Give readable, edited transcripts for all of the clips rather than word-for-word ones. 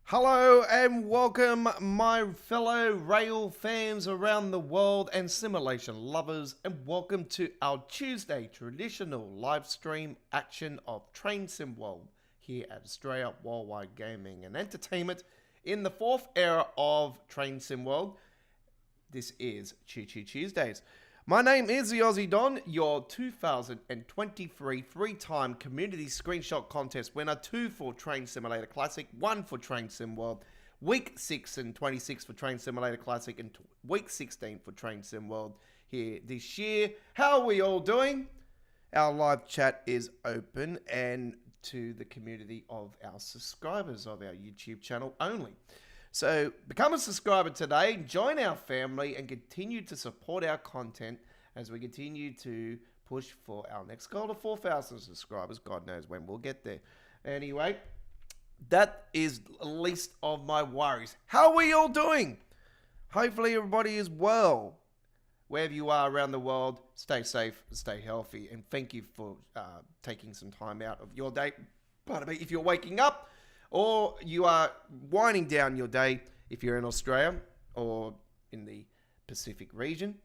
Hello and welcome, my fellow rail fans around the world and simulation lovers, and welcome to our Tuesday traditional live stream action of Train Sim World here at Australia Worldwide Gaming and Entertainment in the fourth era of Train Sim World. This is Choo Choo Tuesdays. My name is the Aussie Don, your 2023 three-time community screenshot contest winner, 2 for Train Simulator Classic, 1 for Train Sim World, week 6 and 26 for Train Simulator Classic, and week 16 for Train Sim World here this year. How are we all doing? Our live chat is open and to the community of our subscribers of our YouTube channel only. So become a subscriber today, join our family, and continue to support our content as we continue to push for our next goal of 4,000 subscribers. God knows when we'll get there. Anyway, that is the least of my worries. How are we all doing? Hopefully everybody is well. Wherever you are around the world, stay safe, stay healthy, and thank you for taking some time out of your day. Pardon me, if you're waking up, or you are winding down your day if you're in Australia or in the Pacific region,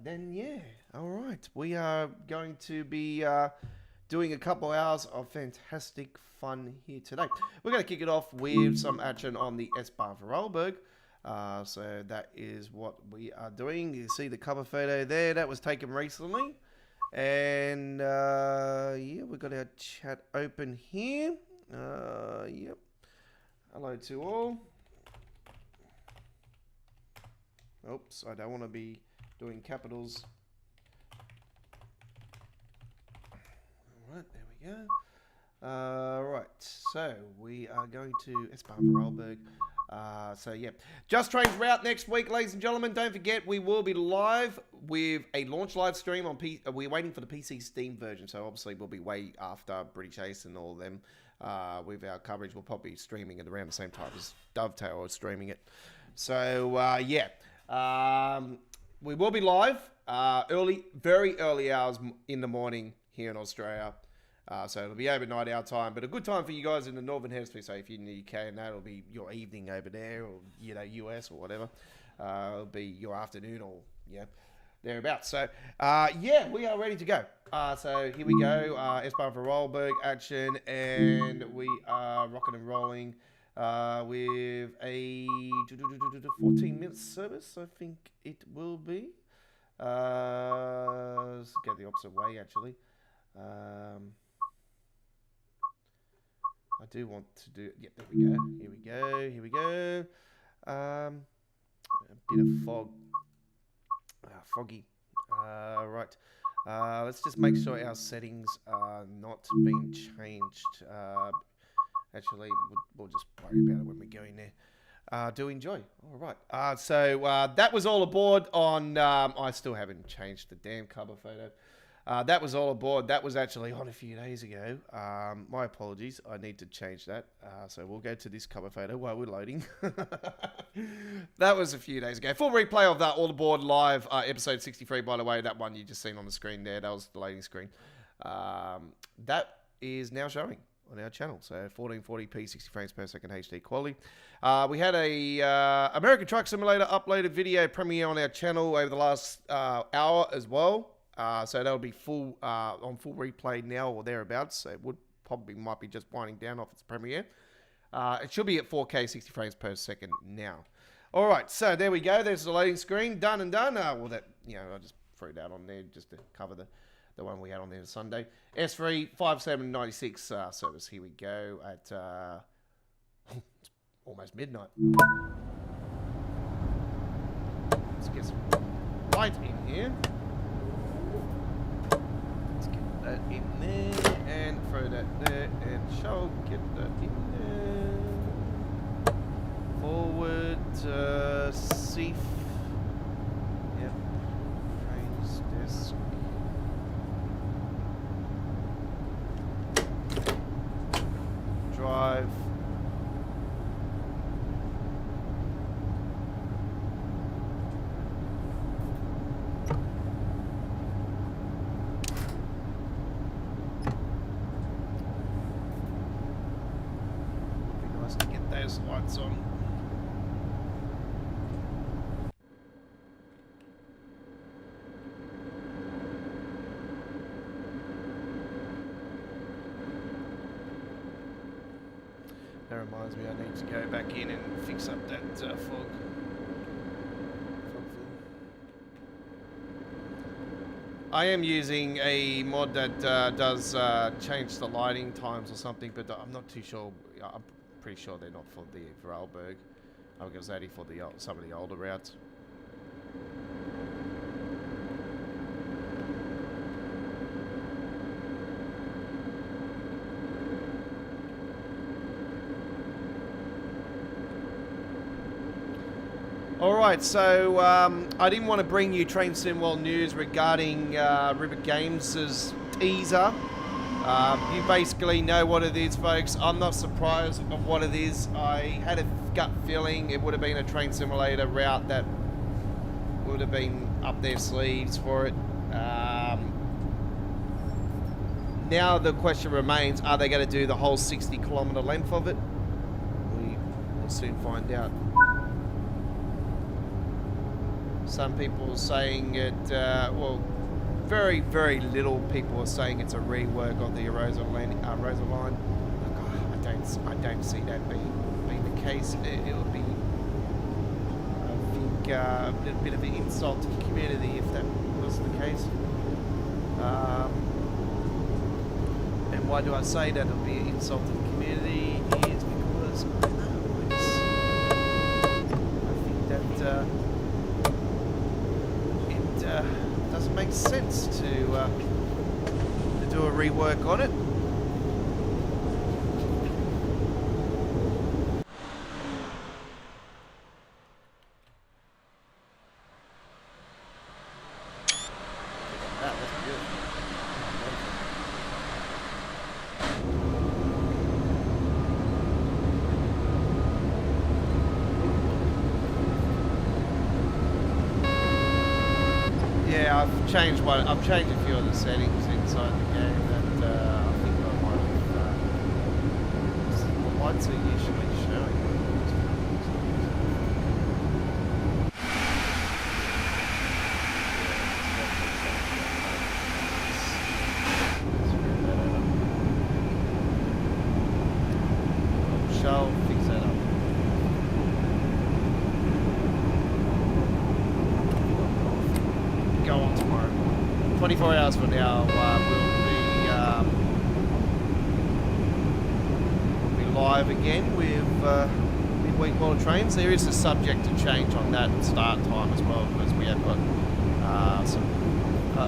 then yeah, all right. We are going to be doing a couple hours of fantastic fun here today. We're going to kick it off with some action on the S-Bahn Vorarlberg. So that is what we are doing. You see the cover photo there. That was taken recently. And yeah, we've got our chat open here. Yep. Hello to all. Oops, I don't want to be doing capitals. Alright, there we go. Right, so we are going to S-Bahn Vorarlberg. So yeah, Just Trains route next week, ladies and gentlemen. Don't forget, we will be live with a launch live stream on we're waiting for the PC Steam version, so obviously we'll be way after British Ace and all of them. With our coverage, we'll probably be streaming it around the same time as Dovetail is streaming it. So yeah, we will be live very early hours in the morning here in Australia. So it'll be overnight our time, but a good time for you guys in the Northern Hemisphere. So if you're in the UK, and that'll be your evening over there, or US or whatever. It'll be your afternoon or thereabouts. So yeah, we are ready to go. So here we go. S-Bahn Vorarlberg action, and we are rocking and rolling with a 14-minute service. I think it will be. Let's go the opposite way actually. I do want to do. Yep, there we go. Here we go. Here we go. A bit of fog. Foggy. Right. Let's just make sure our settings are not being changed. Actually, we'll just worry about it when we go in there. Do enjoy. All right. So that was all aboard on. I still haven't changed the damn cover photo. That was all aboard. That was actually on a few days ago. My apologies. I need to change that. So we'll go to this cover photo while we're loading. That was a few days ago. Full replay of that all aboard live episode 63, by the way. That one you just seen on the screen there. That was the loading screen. That is now showing on our channel. So 1440p, 60 frames per second HD quality. We had a American Truck Simulator uploaded video premiere on our channel over the last hour as well. So that'll be full on full replay now or thereabouts. So it might be just winding down off its premiere. It should be at 4K 60 frames per second now. All right, so there we go. There's the loading screen, done and done. Well, that I just threw that on there just to cover the one we had on there Sunday. S3 5796 service. Here we go at it's almost midnight. Let's get some light in here. That in there and throw that there and get that in there. Forward, Seaf. Yep. Trains desk. Drive. those lights on. That reminds me, I need to go back in and fix up that fog. I am using a mod that does change the lighting times or something, but I'm not too sure. I'm pretty sure they're not for the Vorarlberg. I think it was only for the some of the older routes. Alright, so I didn't want to bring you Train Sim World news regarding River Games' teaser. You basically know what it is, folks. I'm not surprised of what it is. I had a gut feeling it would have been a train simulator route that would have been up their sleeves for it. Now the question remains, are they going to do the whole 60-kilometre length of it? We'll soon find out. Some people are saying it, well, very, very little people are saying it's a rework of the Rosa line. I don't see that being the case. It would be, I think, a little bit of an insult to the community if that was the case. And why do I say that it would be an insult to the community? Is because I think that doesn't make sense to do a rework on it. That's good. Yeah, I've changed a few of the settings inside the game that I think I might have. The lights are usually showing. Shall fix that up. 24 hours from now, we'll be live again with midweek World Trains. There is a subject to change on that start time as well, because we have got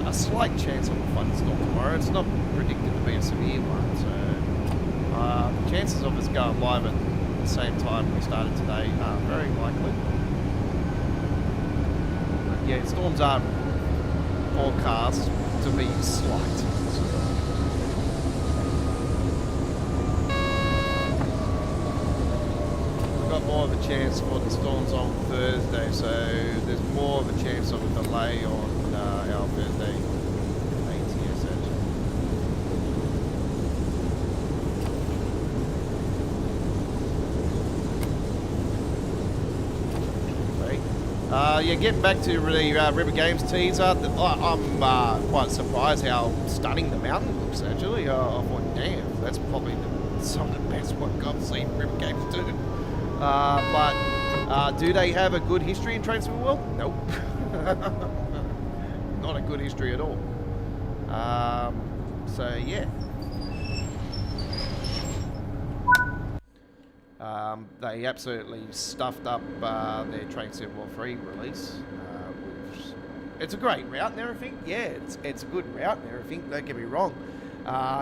a slight chance of a thunderstorm tomorrow. It's not predicted to be a severe one, so the chances of us going live at the same time we started today are very likely. But yeah, storms are forecast to be slight. We've got more of a chance for the storms on Thursday, so there's more of a chance of a delay on our Thursday ATS actually. Yeah, getting back to the River Games teaser, I'm quite surprised how stunning the mountain looks actually. I thought, damn, that's probably some of the best work I've seen River Games do. But do they have a good history in Train Sim World? Nope. Not a good history at all. So yeah. They absolutely stuffed up their Train Sim World 3 release. It's a great route and everything. Yeah, it's a good route and everything. Don't get me wrong.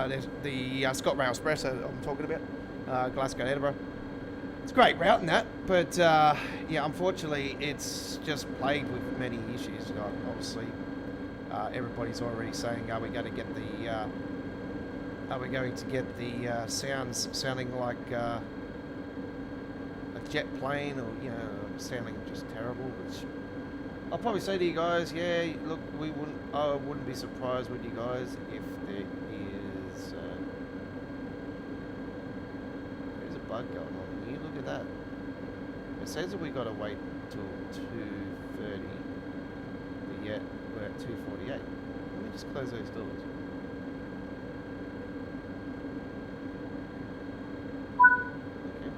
There's the ScotRail Express I'm talking about, Glasgow, Edinburgh. It's a great route and that, but yeah, unfortunately, it's just plagued with many issues. Obviously, everybody's already saying, are we going to get the sounds sounding like a jet plane, or sounding just terrible? Which I'll probably say to you guys, yeah, look, I wouldn't be surprised with you guys if there is there's a bug going on here. Look. look at that. It says that we got to wait till 2:30, but yet we're at 2:48. Let me just close those doors. Okay,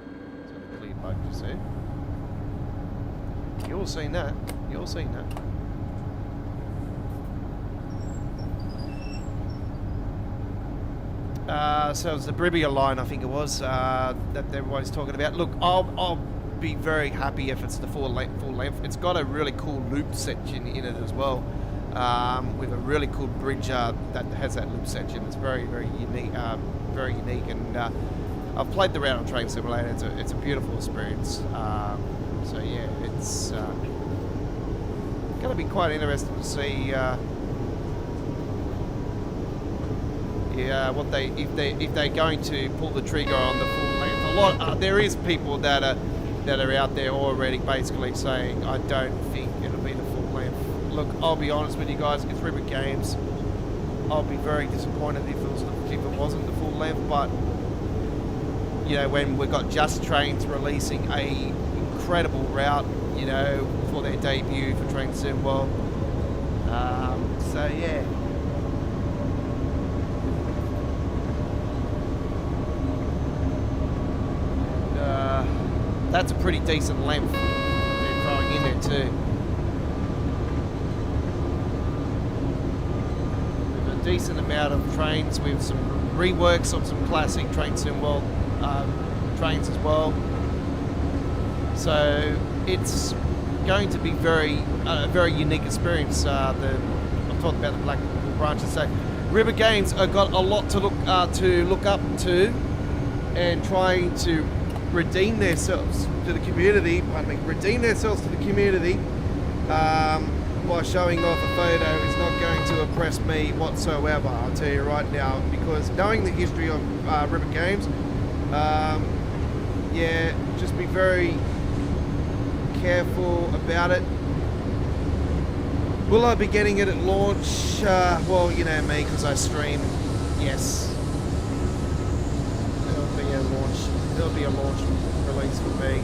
so the clear bug just said. You all seen that? You all seen that? So it was the Bribia line, I think it was, that everybody's talking about. Look, I'll be very happy if it's the full length. It's got a really cool loop section in it as well, with a really cool bridge that has that loop section. It's very, very unique, and I've played the route on Train Simulator. It's a beautiful experience. So yeah, it's going to be quite interesting to see. What if they're going to pull the trigger on the full length. There is people that are out there already basically saying, I don't think it'll be the full length. Look, I'll be honest with you guys, it's Ribbit Games. I'll be very disappointed if it wasn't the full length, but you know, when we got Just Trains releasing a incredible route, you know, for their debut for Train Sim World. So yeah. That's a pretty decent length they're throwing in there too. With a decent amount of trains with some reworks of some classic Train Sim World trains as well. So it's going to be a very unique experience. I'm talking about the Blackpool branches. So River Games have got a lot to look up to, and trying to redeem themselves to the community. Redeem themselves to the community by showing off a photo is not going to impress me whatsoever. I'll tell you right now, because knowing the history of River Games, yeah, just be very careful about it. Will I be getting it at launch? Well, you know me, because I stream. Yes, there'll be a launch release for me.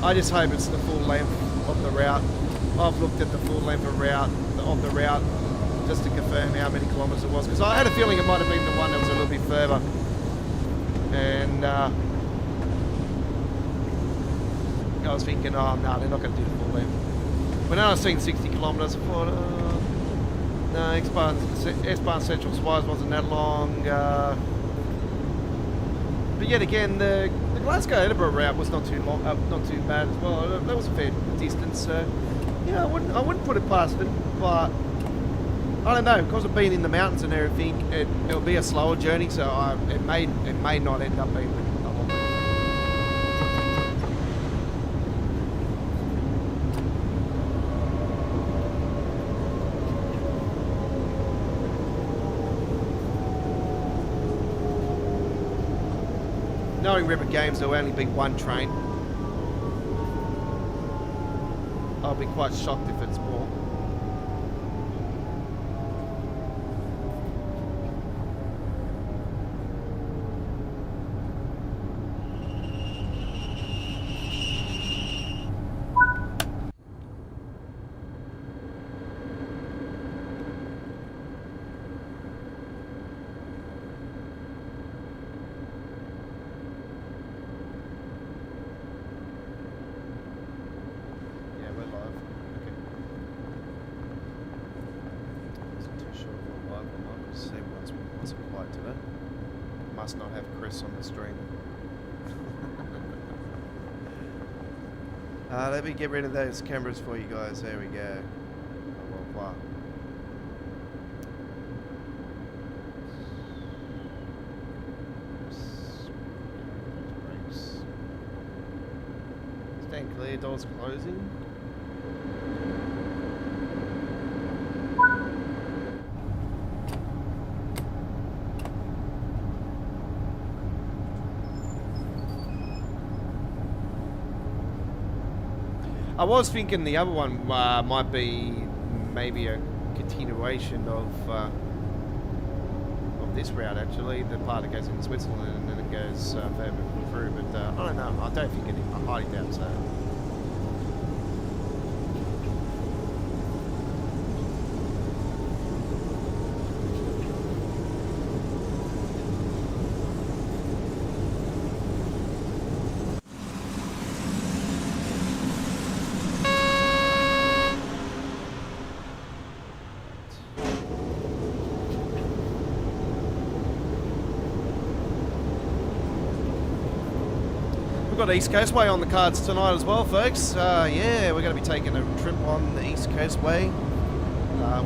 I just hope it's the full length of the route. I've looked at the full length of the route just to confirm how many kilometres it was, because I had a feeling it might have been the one that was a little bit further. And I was thinking, oh no, they're not going to do the full length. When I was seeing 60 kilometres, I thought, no, S-Bahn Central Swires wasn't that long. But yet again, the Glasgow-Edinburgh route was not too long, not too bad as well. That was a fair distance, so yeah, I wouldn't put it past it. But I don't know, because of being in the mountains and everything, it'll be a slower journey, so it may not end up being a long one. Knowing River Games, there'll only be one train. I'll be quite shocked if it's more. Must not have Chris on the stream. Let me get rid of those cameras for you guys. There we go. Wow. Stand clear, doors closing. I was thinking the other one might be maybe a continuation of this route actually, the part that goes into Switzerland and then it goes further through. But I don't know. I don't think it. I highly doubt so. We've got East Coastway on the cards tonight as well, folks. Yeah, we're going to be taking a trip on the East Coastway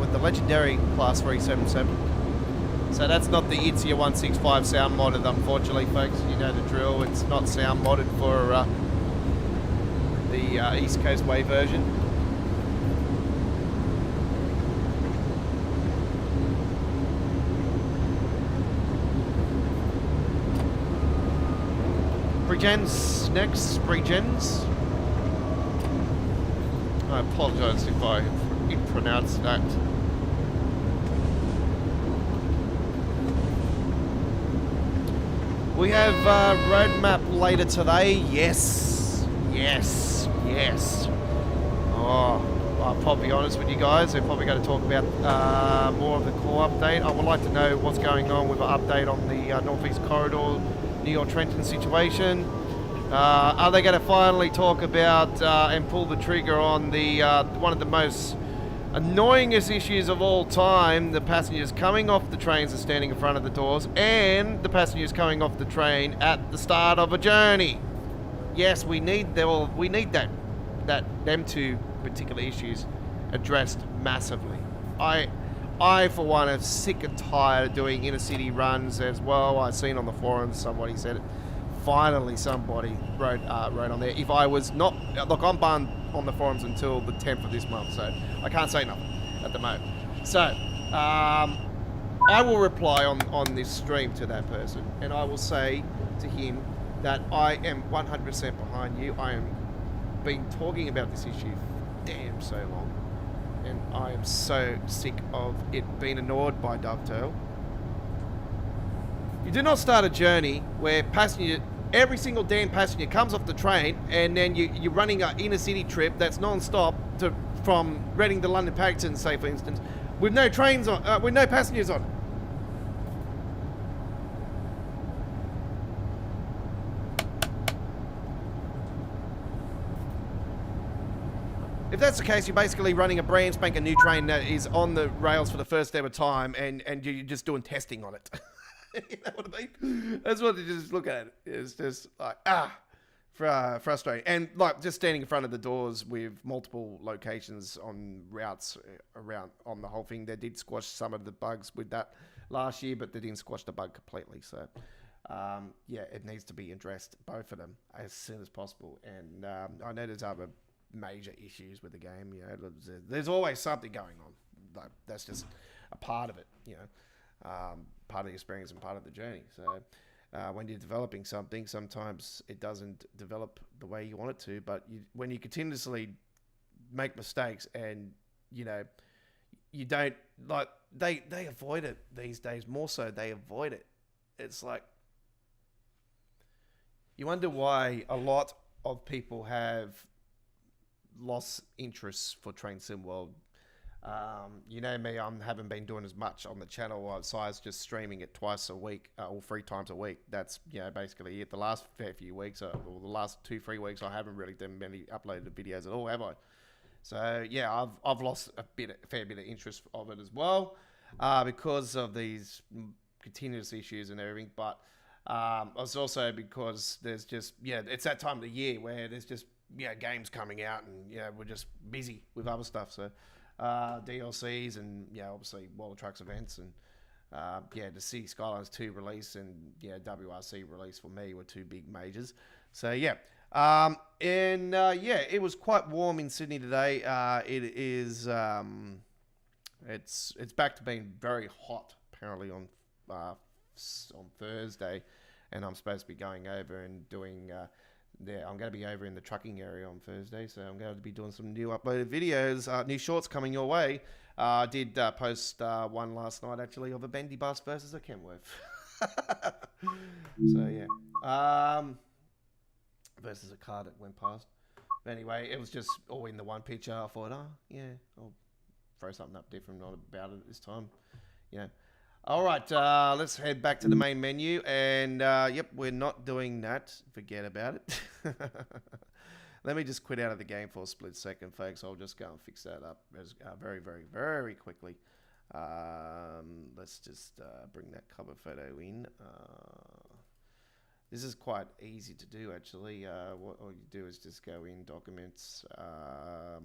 with the legendary Class 377. So that's not the ITZY 165 sound modded, unfortunately, folks. You know the drill. It's not sound modded for the East Coastway version. Pregens next, Pregens. I apologise if I mispronounced that. We have roadmap later today. Yes, yes, yes. Oh, I'll probably be honest with you guys. We're probably going to talk about more of the core update. I would like to know what's going on with an update on the Northeast Corridor, New York Trenton situation. Are they going to finally talk about and pull the trigger on the one of the most annoyingest issues of all time, the passengers coming off the trains and standing in front of the doors, and the passengers coming off the train at the start of a journey? Yes, we need them two particular issues addressed massively. I for one am sick and tired of doing inner city runs as well. I've seen on the forums somebody said it. Finally somebody wrote on there. If I was not, look, I'm banned on the forums until the 10th of this month, so I can't say nothing at the moment. So I will reply on this stream to that person, and I will say to him that I am 100% behind you. I am been talking about this issue damn so long, and I am so sick of it being ignored by Dovetail. You do not start a journey where every single damn passenger comes off the train, and then you're running an inner city trip that's non-stop from Reading to London Paddington, say for instance, with no trains on, with no passengers on. If that's the case, you're basically running a brand spanking new train that is on the rails for the first ever time, and you're just doing testing on it. You know what I mean? That's what you just look at it. It's just like, frustrating. And like just standing in front of the doors with multiple locations on routes around on the whole thing. They did squash some of the bugs with that last year, but they didn't squash the bug completely. So, yeah, it needs to be addressed, both of them, as soon as possible. And I know there's other major issues with the game. You know, there's always something going on. Like, that's just a part of it, you know. Part of the experience and part of the journey. So when you're developing something, sometimes it doesn't develop the way you want it to, but when you continuously make mistakes and, you know, you don't, like, they avoid it these days more so. They avoid it. It's like, you wonder why a lot of people have lost interest for Train Sim World. You know me, I haven't been doing as much on the channel besides just streaming it twice a week, or 3 times a week. That's, you know, basically it. The last fair few weeks, or the last 2-3 weeks, I haven't really done many uploaded videos at all, have I? So yeah, I've lost a fair bit of interest of it as well, because of these continuous issues and everything. But it's also because there's just, yeah, it's that time of the year where there's just, yeah, games coming out, and yeah, we're just busy with other stuff. So. DLCs and, yeah, obviously World of Trucks events, and yeah, the City Skylines 2 release and, yeah, WRC release for me were 2 big majors. So yeah, yeah, it was quite warm in Sydney today. It is it's back to being very hot apparently on Thursday, and I'm supposed to be going over and doing yeah, I'm going to be over in the trucking area on Thursday, so I'm going to be doing some new uploaded videos, new shorts coming your way. I did post one last night, actually, of a bendy bus versus a Kenworth. So, yeah. Versus a car that went past. But anyway, it was just all in the one picture. I thought, oh, yeah, I'll throw something up different about it this time. You know. All right, let's head back to the main menu. And, yep, we're not doing that. Forget about it. Let me just quit out of the game for a split second, folks. I'll just go and fix that up very, very, very quickly. Let's just bring that cover photo in. This is quite easy to do, actually. What all you do is just go in Documents,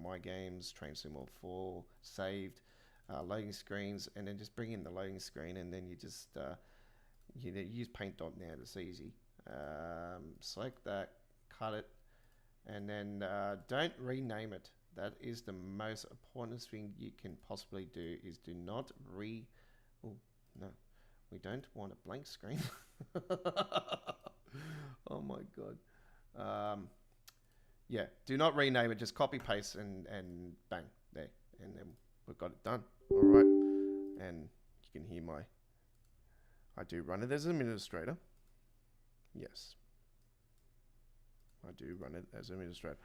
My Games, Train Sim 4, Saved, Loading Screens, and then just bring in the loading screen, and then you just you use Paint Dot now. It's easy. Select that, cut it, and then don't rename it. That is the most important thing you can possibly do. Is do not Oh no, we don't want a blank screen. Oh my god. Yeah, do not rename it. Just copy paste and bang there, and then we've got it done. All right, and you can hear I do run it as an administrator. Yes, I do run it as an administrator.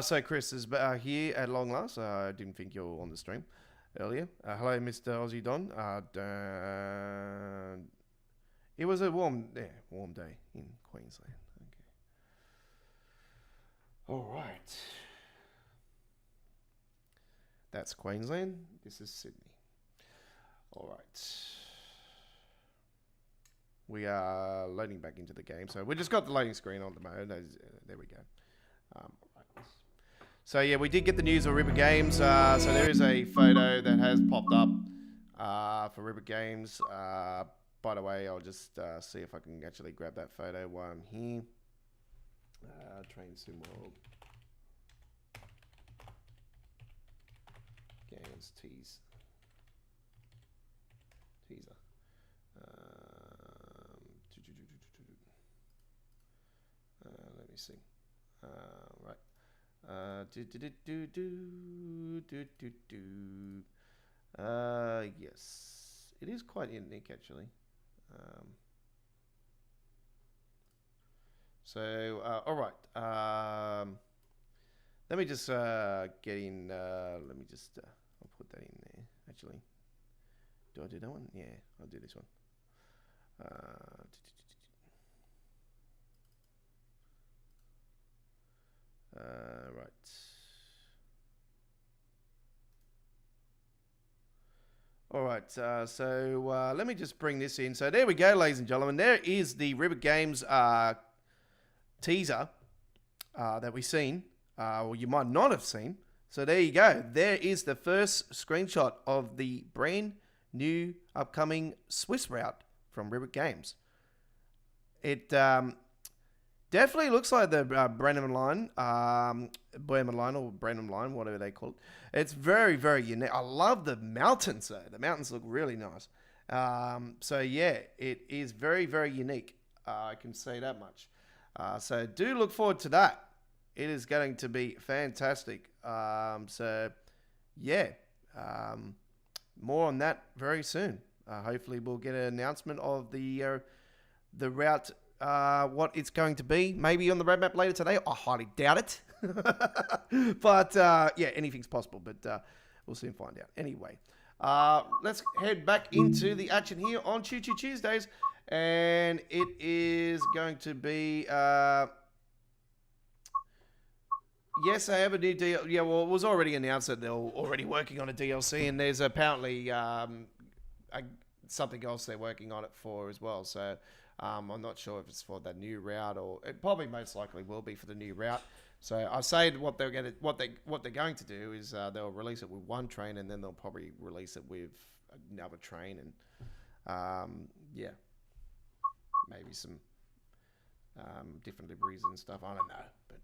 So Chris is here at long last. I didn't think you were on the stream earlier. Hello, Mr. Aussie Don. It was a warm day in Queensland. Okay. All right. That's Queensland. This is Sydney. All right. We are loading back into the game. So we just got the loading screen on the moment. There we go. Right. So yeah, we did get the news of River Games. So there is a photo that has popped up for River Games. By the way, I'll just see if I can actually grab that photo while I'm here. Train Sim World. Games teaser. Let me see. Right. Yes. It is quite unique, actually. All right. Let me just get in. Let me just. I'll put that in there. Actually, do I do that one? Yeah, I'll do this one. Right. All right, so let me just bring this in. So there we go, ladies and gentlemen. There is the River Games teaser that we've seen, or you might not have seen. So there you go. There is the first screenshot of the brand new upcoming Swiss route from River Games. It definitely looks like the Brenham line, Boehmen line or Brenham line, whatever they call it. It's very, very unique. I love the mountains though. The mountains look really nice. So yeah, it is very, very unique. I can say that much. So do look forward to that. It is going to be fantastic. So yeah, more on that very soon. Hopefully we'll get an announcement of the route, what it's going to be. Maybe on the roadmap later today. I highly doubt it. But yeah, anything's possible. But we'll soon find out. Anyway, let's head back into the action here on Choo Choo Tuesdays. And it is going to be... yes, I have a new DLC. Yeah, well, it was already announced that they're already working on a DLC. And there's apparently something else they're working on it for as well. So... I'm not sure if it's for the new route, or it probably most likely will be for the new route. So I say what they're going to do is they'll release it with one train, and then they'll probably release it with another train, and yeah, maybe some different liveries and stuff. I don't know, but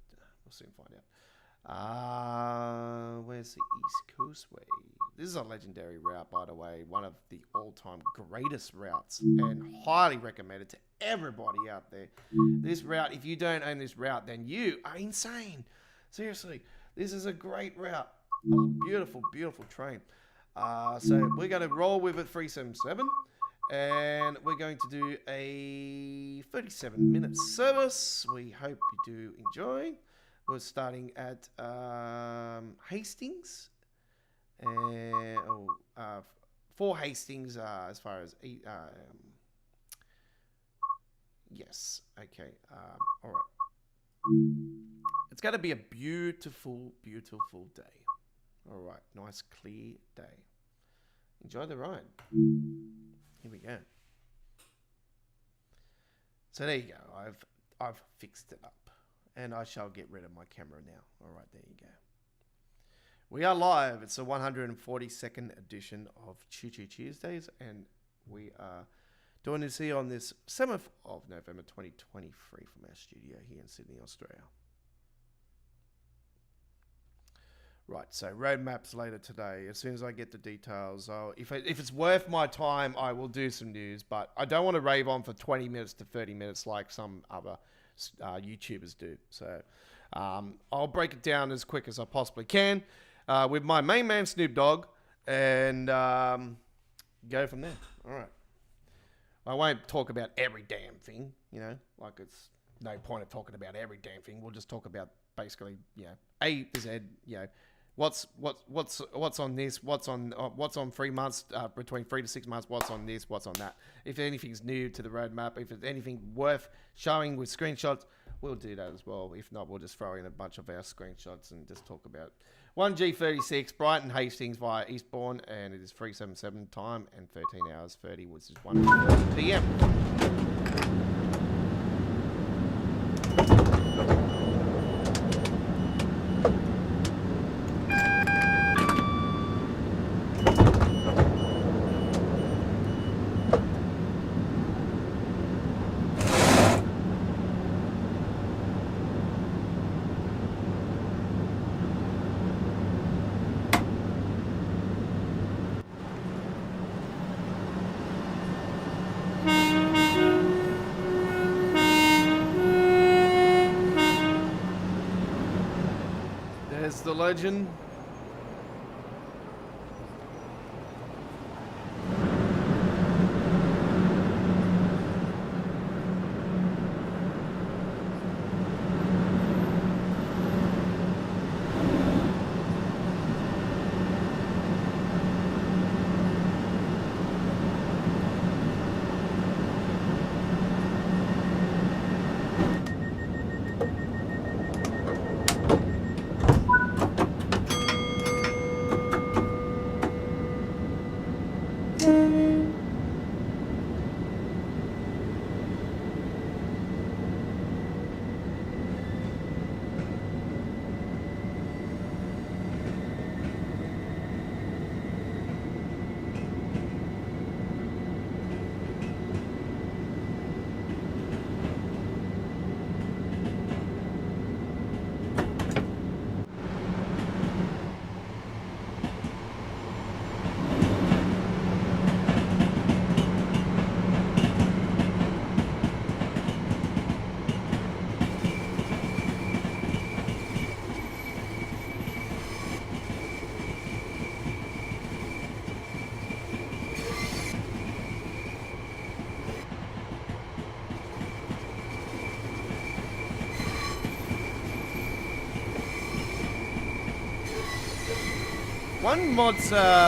we'll soon find Where's the East Coastway? This is a legendary route, by the way. One of the all-time greatest routes, and highly recommended to everybody out there. This route, if you don't own this route, then you are insane. Seriously, this is a great route. A beautiful, beautiful train. So we're going to roll with it 377, and we're going to do a 37-minute service. We hope you do enjoy. We're starting at Hastings, and for Hastings as far as yes, okay, all right. It's going to be a beautiful, beautiful day. All right, nice clear day. Enjoy the ride. Here we go. So there you go. I've fixed it up. And I shall get rid of my camera now. All right, there you go. We are live. It's the 142nd edition of Choo Choo Tuesdays, and we are doing this here on this 7th of November 2023 from our studio here in Sydney, Australia. Right, so road maps later today. As soon as I get the details, if it's worth my time, I will do some news, but I don't want to rave on for 20 minutes to 30 minutes like some other YouTubers do. So I'll break it down as quick as I possibly can with my main man Snoop Dogg, and go from there. All right. I won't talk about every damn thing, you know, like it's no point of talking about every damn thing. We'll just talk about basically, you know, A to Z, you know, what's on this, what's on 3 months, between 3 to 6 months, what's on this, what's on that. If anything's new to the roadmap, if there's anything worth showing with screenshots, we'll do that as well. If not, we'll just throw in a bunch of our screenshots and just talk about 1G36 Brighton Hastings via Eastbourne, and it is 377 time and 13 hours 30, which is 1 p.m. The legend.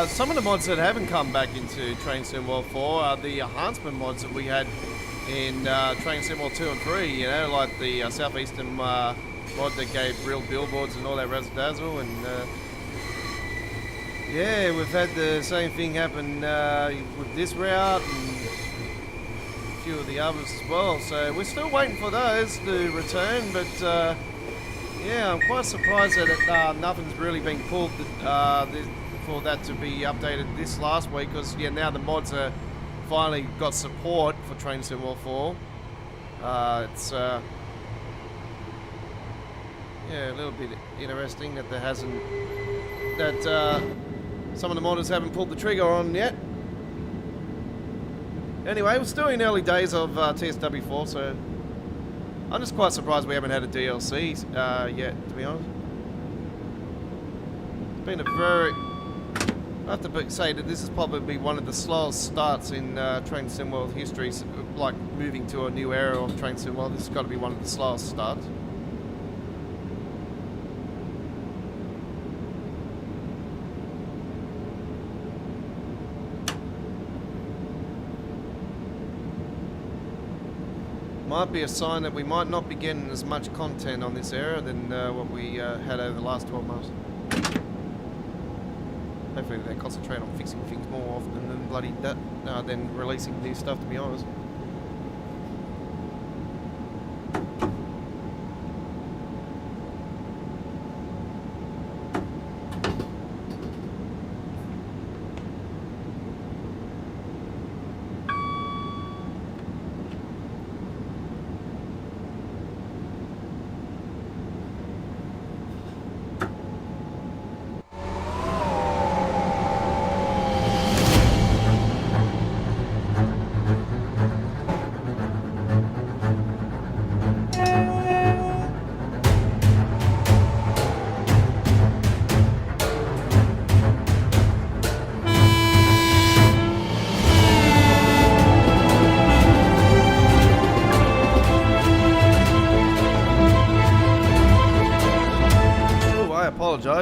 Some of the mods that haven't come back into Train Sim World 4 are the enhancement mods that we had in Train Sim World 2 and 3, you know, like the Southeastern mod that gave real billboards and all that razzle dazzle, and yeah, we've had the same thing happen with this route and a few of the others as well, so we're still waiting for those to return, but yeah, I'm quite surprised that nothing's really been pulled for that to be updated this last week, because yeah, now the mods are finally got support for Train Sim World 4. It's Yeah, a little bit interesting that there hasn't... That some of the modders haven't pulled the trigger on yet. Anyway, we're still in early days of TSW4, so... I'm just quite surprised we haven't had a DLC yet, to be honest. It's been a very... I have to say that this is probably one of the slowest starts in Train Sim World history, like moving to a new era of Train Sim World. This has got to be one of the slowest starts. Might be a sign that we might not be getting as much content on this era than what we had over the last 12 months. Hopefully they concentrate on fixing things more often than bloody that, than releasing new stuff, to be honest.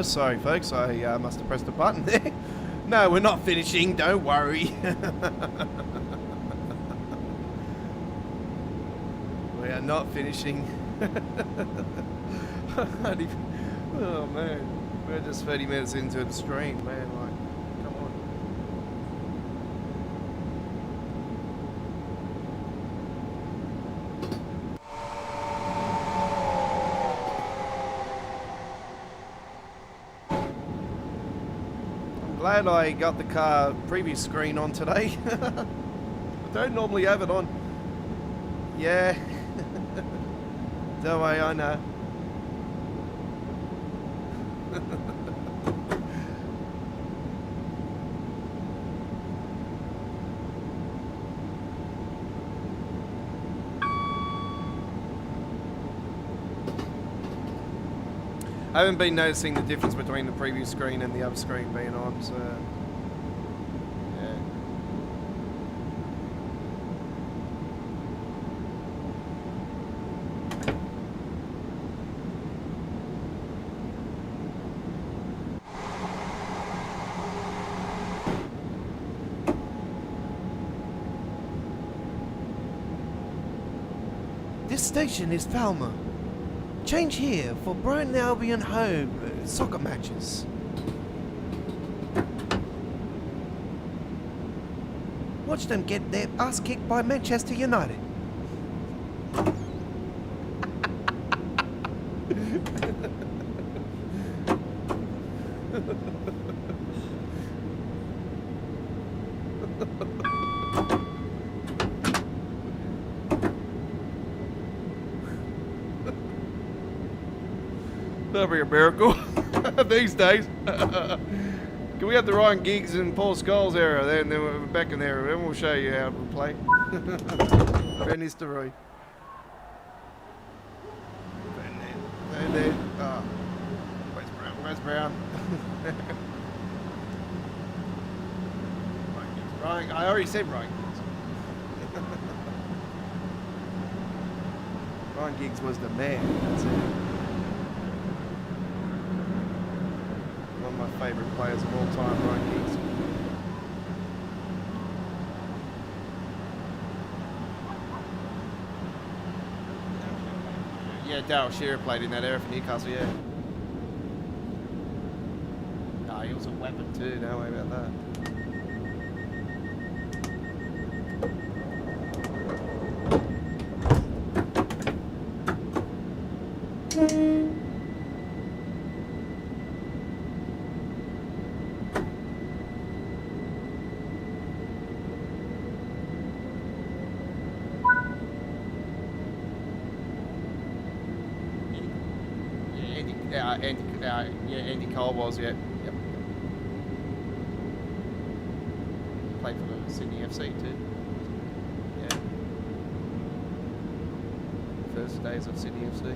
Sorry folks, I must have pressed a button there. No, we're not finishing, don't worry. We are not finishing. Oh man, we're just 30 minutes into the stream, man, like, come on. Glad I got the car preview screen on today. I don't normally have it on. Yeah. Don't worry, I know. I haven't been noticing the difference between the preview screen and the other screen being on, so yeah. This station is Falmer. Change here for Brighton Albion home soccer matches. Watch them get their ass kicked by Manchester United. That'll be a miracle these days. Can we have the Ryan Giggs and Paul Scholes era then we're back in there, and we'll show you how to play. Van Nistelrooy. And then, oh, where's Brown? Where's Brown? Ryan, I already said Ryan Giggs. Ryan Giggs was the man, that's it. My favourite players of all time, Ryan Giggs. Yeah, Daryl Shearer played in that era for Newcastle, yeah. No, he was a weapon too, don't worry about that. Andy Cole was, yeah. Yep. Played for the Sydney FC too. Yeah. First days of Sydney FC.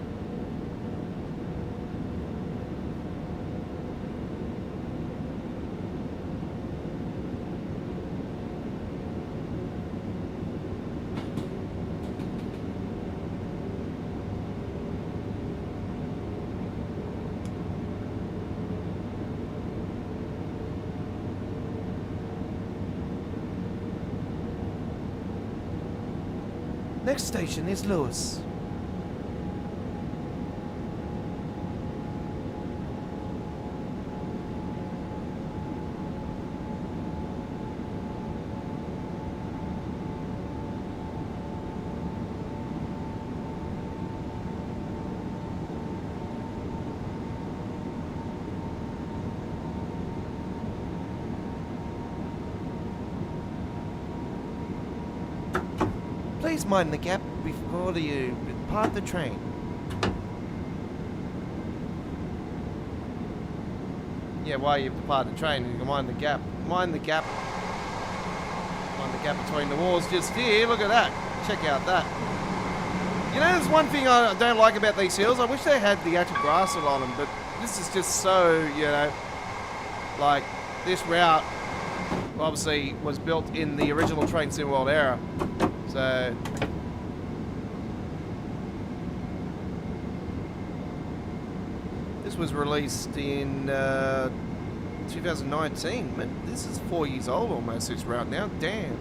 Next station is Lewis. Please mind the gap before you depart the train. Yeah, while you depart the train, you can mind the gap. Mind the gap. Mind the gap between the walls just here. Look at that. Check out that. You know, there's one thing I don't like about these hills. I wish they had the actual grass on them, but this is just so, you know, like this route obviously was built in the original Train Sim World era. So this was released in 2019. Man, this is 4 years old almost, this route now. Damn.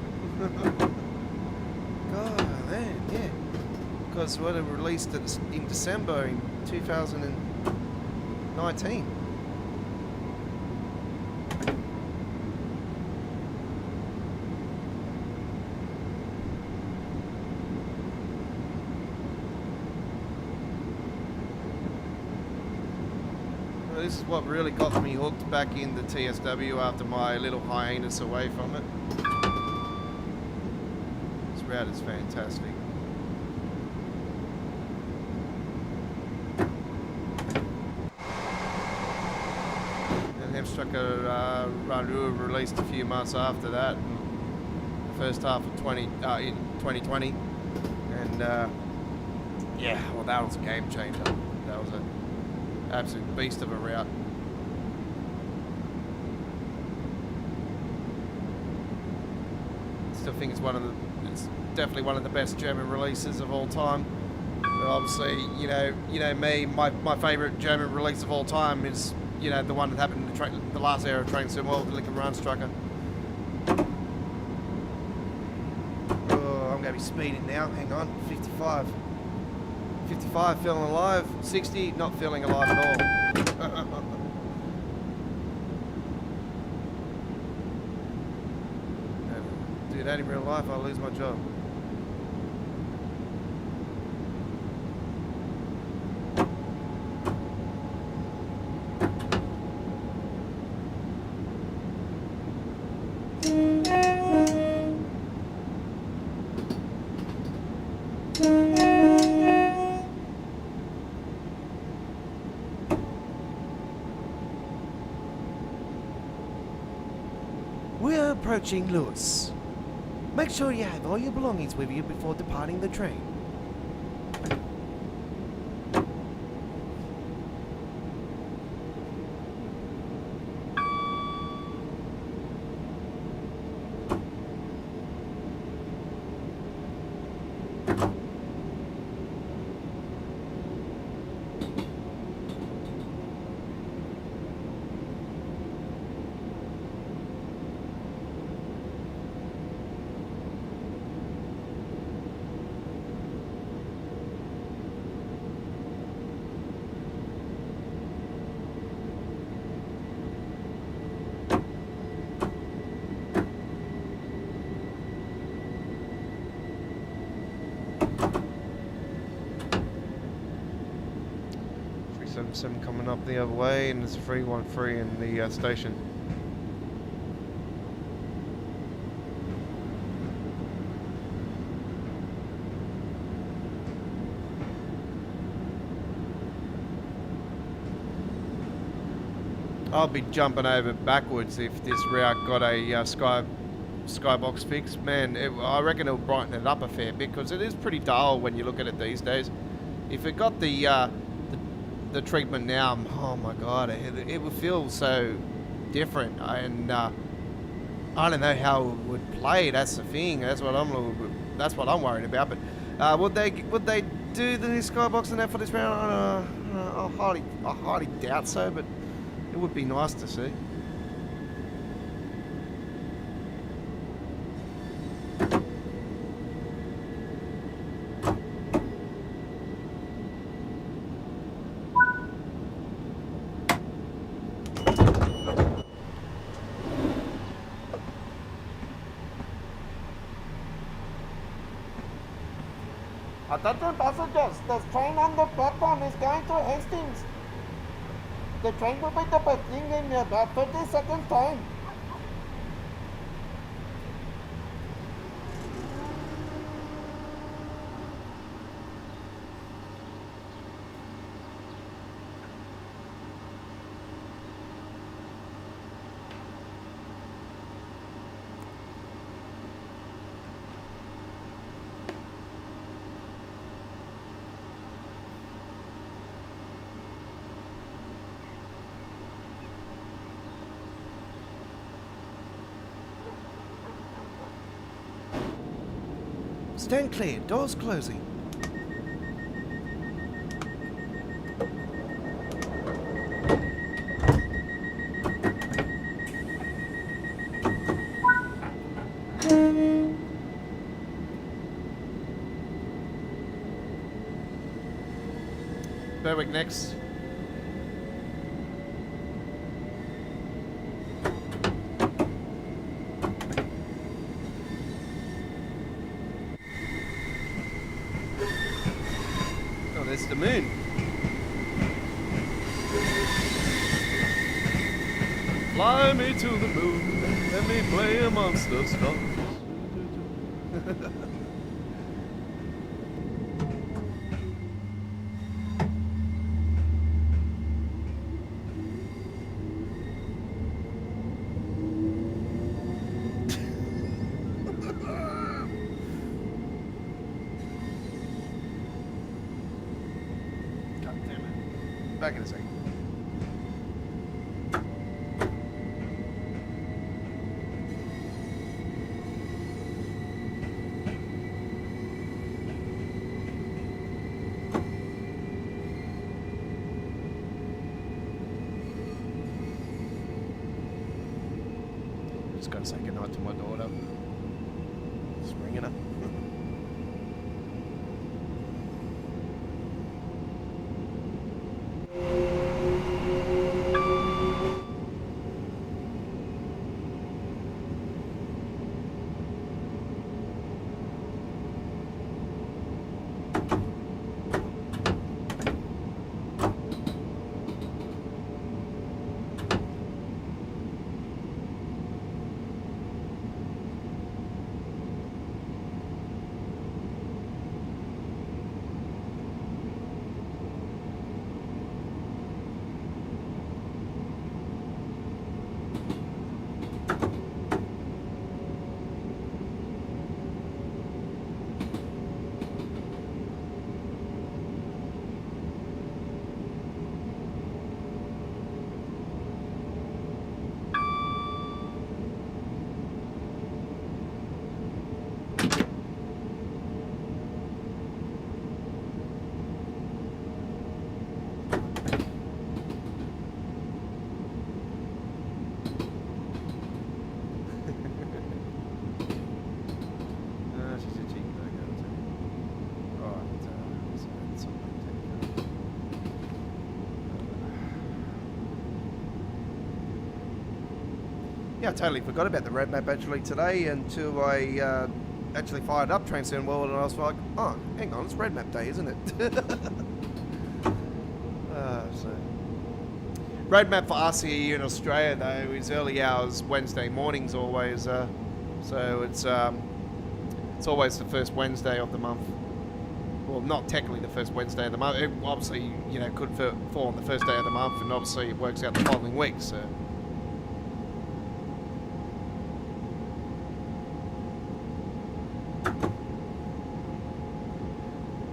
God, man, yeah. Because what it released in December in 2019. This is what really got me hooked back in the TSW after my little hiatus away from it. This route is fantastic. And Hemstrucker Ranrua released a few months after that, the first half of in 2020, and yeah, well, that was a game changer. That was a absolute beast of a route. Still think it's definitely one of the best German releases of all time. But obviously, you know me, my favourite German release of all time is, you know, the one that happened in the last era of Train Sim World, the Lincoln Runstrucker. Oh, I'm going to be speeding now. Hang on, 55. 55, feeling alive. 60, not feeling alive at all. Do that in real life, I'll lose my job. We're approaching Lewis. Make sure you have all your belongings with you before departing the train. Some coming up the other way, and there's a 313 in the station. I'll be jumping over backwards if this route got a skybox fix. Man, I reckon it'll brighten it up a fair bit because it is pretty dull when you look at it these days. If it got the treatment now, oh my god, it would feel so different. And I don't know how it would play. That's the thing. That's what I'm worried about. But would they do the new skybox and that for this round? I highly doubt so, but it would be nice to see. Attention passengers, the train on the platform is going to Hastings. The train will be departing in about 30 seconds time. Stand clear, doors closing. Berwick next. There's the moon. Fly me to the moon, let me play amongst the stars. Back in a second. Just gotta say goodnight to my daughter. Just ringing her. Yeah, I totally forgot about the road map actually today until I actually fired up Transcend World and I was like, oh, hang on, it's road map day, isn't it? Road map for us here in Australia though is early hours Wednesday mornings always, so it's always the first Wednesday of the month. Well, not technically the first Wednesday of the month. It obviously, you know, could fall on the first day of the month, and obviously it works out the following week. So.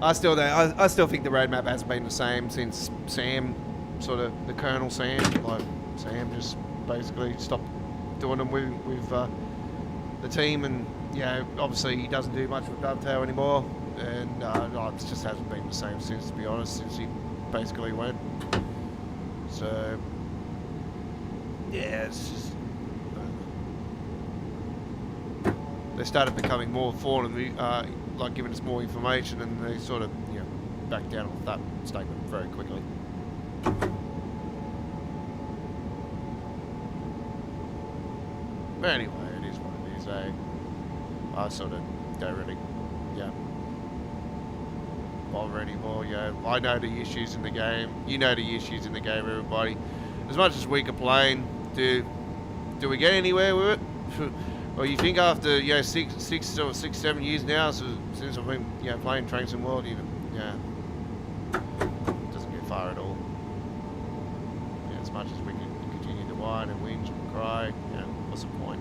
I still think the roadmap has been the same since Sam, sort of the Colonel Sam, like Sam just basically stopped doing them with the team, and yeah, obviously he doesn't do much with Dovetail anymore, and it just hasn't been the same since, to be honest, since he basically went. So yeah, it's just they started becoming more forward, like giving us more information, and they sort of, you know, backed down off that statement very quickly. But anyway, it is what it is, eh? I sort of don't really, yeah, bother anymore, yeah. I know the issues in the game. You know the issues in the game, everybody. As much as we complain, do we get anywhere with it? Well, you think after, you know, 7 years now, since I've been, you know, playing Train Sim World, yeah, it doesn't get far at all. Yeah, as much as we can continue to whine and whinge and cry, you know, what's the point?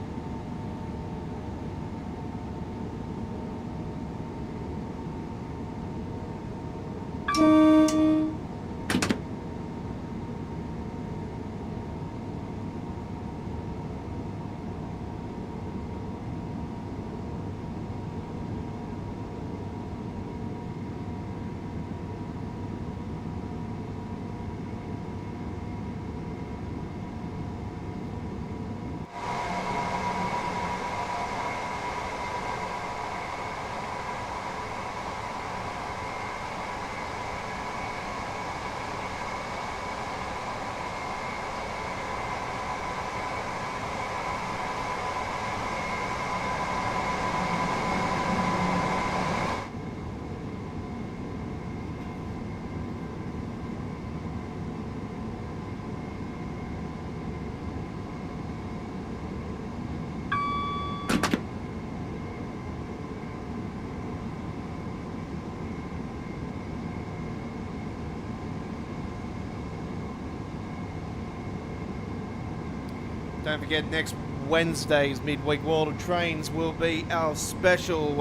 Don't forget, next Wednesday's Midweek World of Trains will be our special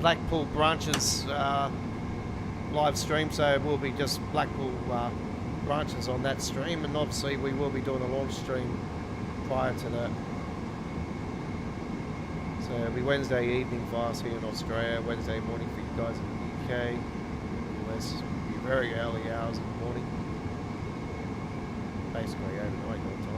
Blackpool branches live stream. So it will be just Blackpool branches on that stream, and obviously we will be doing a launch stream prior to that. So it'll be Wednesday evening for us here in Australia, Wednesday morning for you guys in the UK. US will be very early hours in the morning, basically overnight all the time.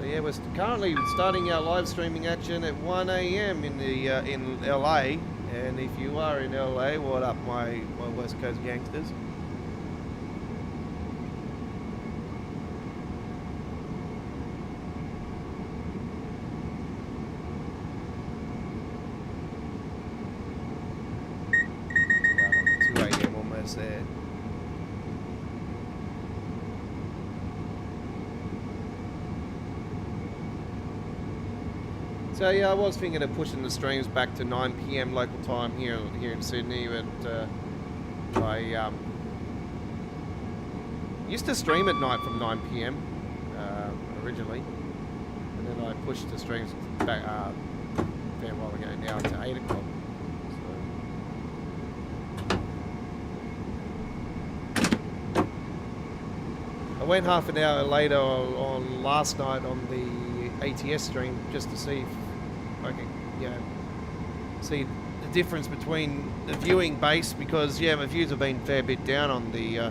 Yeah, we're currently starting our live streaming action at 1 AM in the in LA, and if you are in LA, what up, my West Coast gangsters? About 2 AM almost there. So yeah, I was thinking of pushing the streams back to 9 PM local time here in Sydney, but I used to stream at night from 9 PM originally, and then I pushed the streams back a fair while ago now to 8 o'clock. So I went half an hour later on last night on the ATS stream just to see if I can, you know, see the difference between the viewing base, because yeah, my views have been a fair bit down on the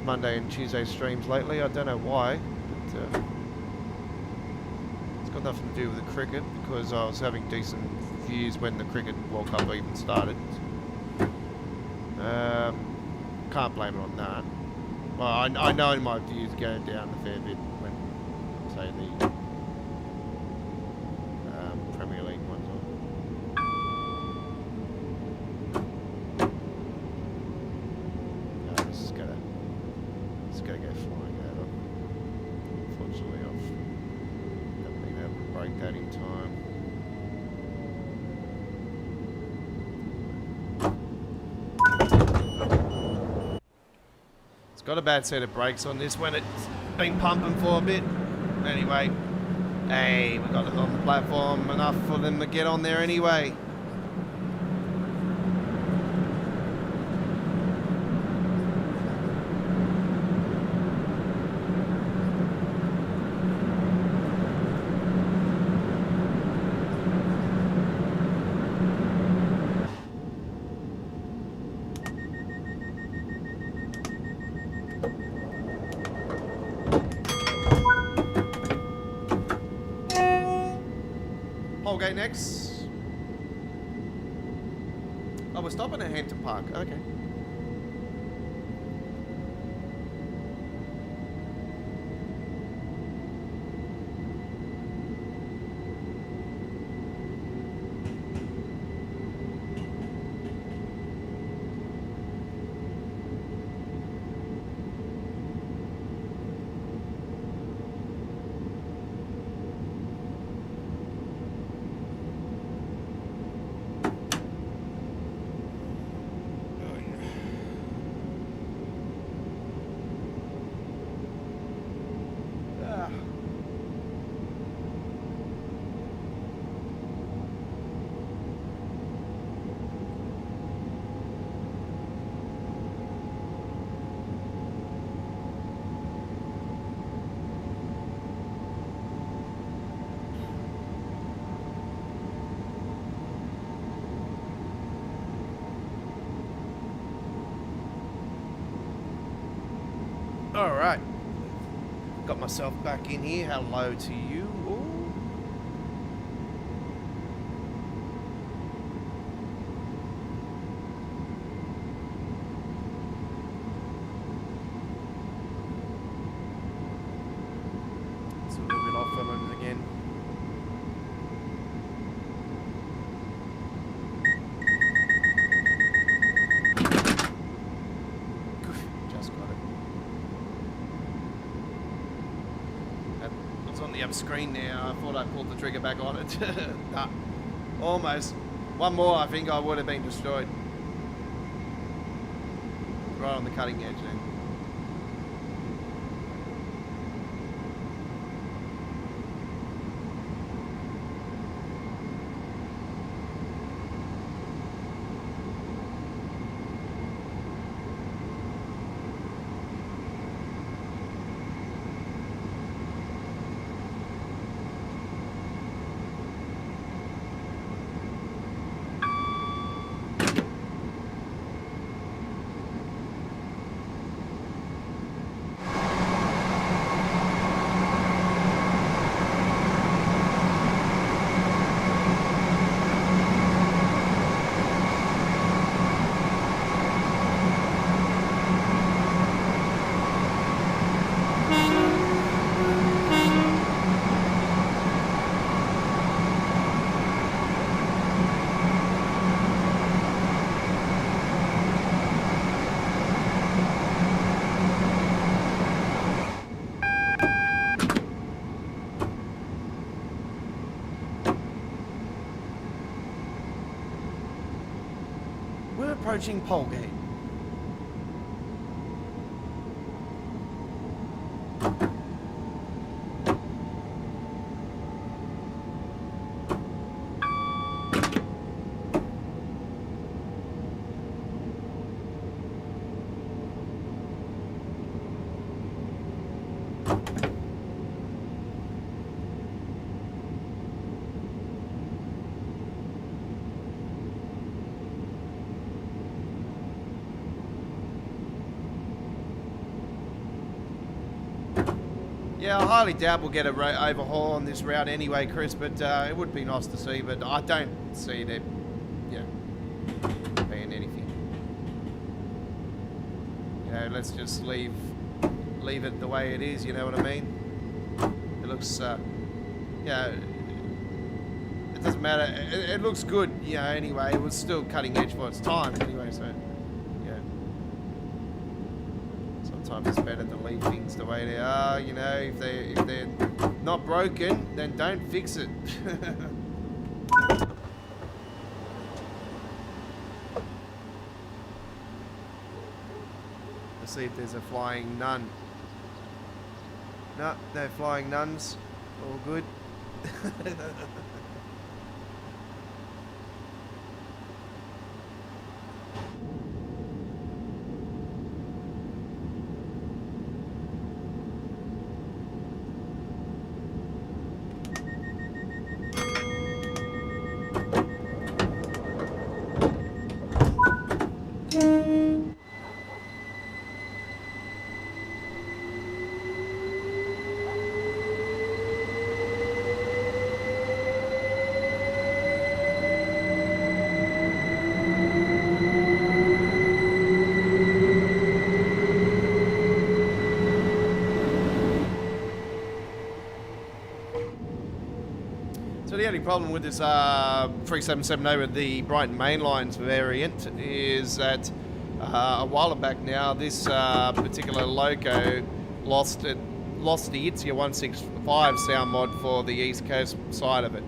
Monday and Tuesday streams lately. I don't know why, but it's got nothing to do with the cricket, because I was having decent views when the Cricket World Cup even started. Can't blame it on that. Well, I know my views go down a fair bit when, say, the Premier League ones on. going to go flying over. Unfortunately, I haven't been able to break that in time. It's got a bad set of brakes on this when it's been pumping for a bit. Anyway, hey, we got it on the platform enough for them to get on there anyway. Okay, next. Oh, we're stopping at Hampton Park. Okay. All right, got myself back in here. Hello to you. Ooh. It's a little bit off on it again. Just got it. On the up screen now. I thought I pulled the trigger back on it. Nah, almost. One more, I think I would have been destroyed. Right on the cutting edge then. We're approaching Polegate. Yeah, I highly doubt we'll get a overhaul on this route anyway, Chris, but it would be nice to see, but I don't see that, yeah, being anything. You know, let's just leave it the way it is, you know what I mean? It looks, yeah, it doesn't matter, it looks good, you know, anyway, it was still cutting edge for its time anyway, so, yeah. So sometimes it's better to leave things the way they are. You know, if they're not broken, then don't fix it. Let's see if there's a flying nun. No, no flying nuns. All good. So the only problem with this 377 over the Brighton Mainlines variant is that a while back now, this particular loco lost the Itzia 165 sound mod for the East Coast side of it.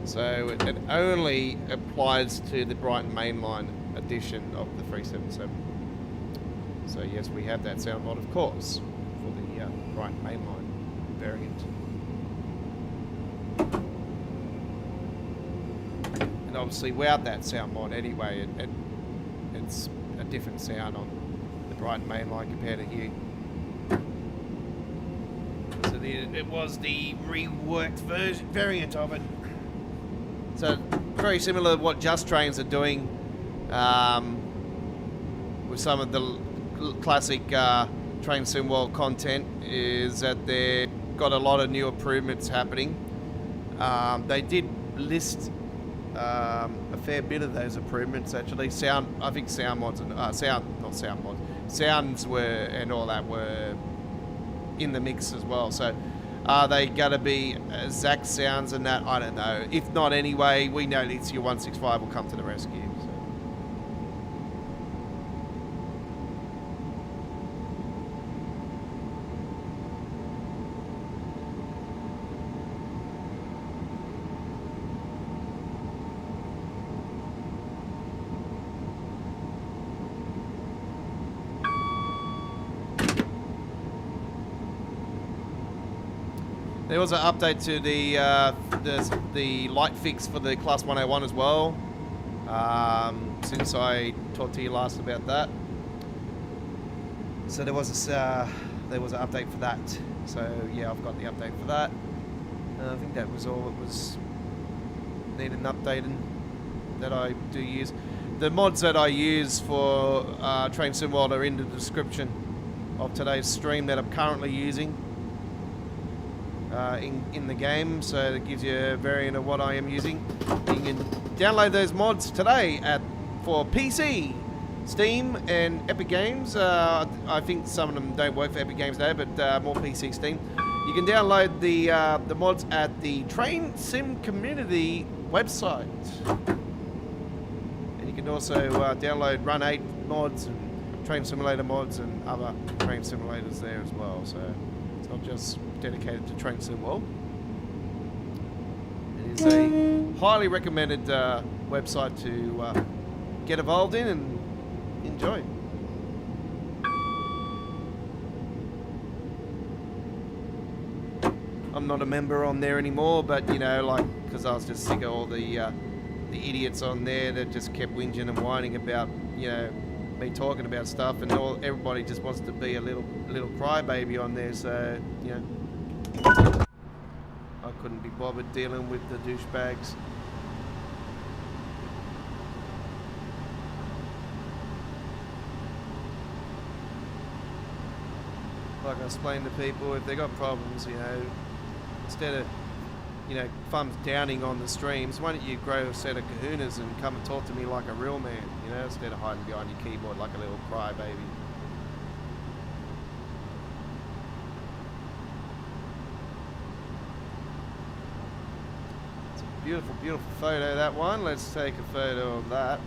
So it only applies to the Brighton Mainline edition of the 377. So yes, we have that sound mod, of course, for the Brighton Mainline variant. And obviously without that sound mod anyway, it's a different sound on the Brighton Mainline compared to here. So it was the reworked variant of it. So very similar to what Just Trains are doing with some of the classic Train Sim World content, is that they've got a lot of new improvements happening. They did list a fair bit of those improvements actually. I think sound mods and sounds were, and all that were in the mix as well. So are they gonna be exact sounds and that? I don't know. If not, anyway, we know it's your 165 will come to the rescue. So. There was an update to the light fix for the Class 101 as well, since I talked to you last about that. So there was an update for that. So yeah, I've got the update for that. I think that was all that was needed updating that I do use. The mods that I use for Train Sim World are in the description of today's stream that I'm currently using. In the game, so it gives you a variant of what I am using. You can download those mods today for PC, Steam, and Epic Games. I think some of them don't work for Epic Games now, but more PC, Steam. You can download the mods at the Train Sim Community website, and you can also download Run 8 mods and Train Simulator mods and other train simulators there as well. So it's not just dedicated to Train Sim World. It is a highly recommended website to get involved in and enjoy. I'm not a member on there anymore, but you know, like, because I was just sick of all the idiots on there that just kept whinging and whining about, you know, me talking about stuff, and everybody just wants to be a little crybaby on there. So you know, I couldn't be bothered dealing with the douchebags. Like I explained to people, if they got problems, you know, instead of, you know, thumbs downing on the streams, why don't you grow a set of kahunas and come and talk to me like a real man, you know, instead of hiding behind your keyboard like a little crybaby. It's a beautiful, beautiful photo, that one. Let's take a photo of that.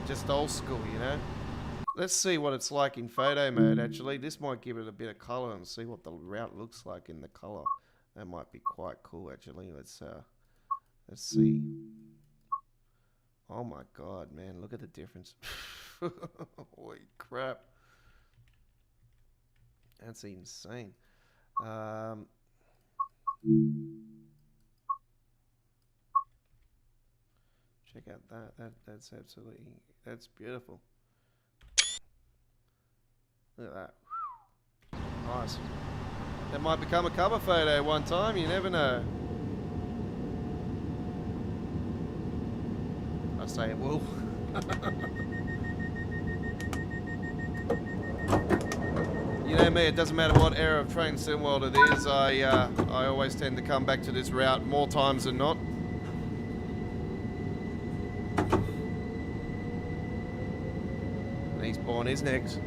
Just old school, you know. Let's see what it's like in photo mode, actually. This might give it a bit of colour and see what the route looks like in the colour. That might be quite cool, actually. Let's see. Oh my god, man, look at the difference. Holy crap. That's insane. Check out that. That's absolutely, that's beautiful. Look at that. Nice. That might become a cover photo one time, you never know. I say it will. You know me, it doesn't matter what era of train sim world it is, I always tend to come back to this route more times than not. And Eastbourne is next.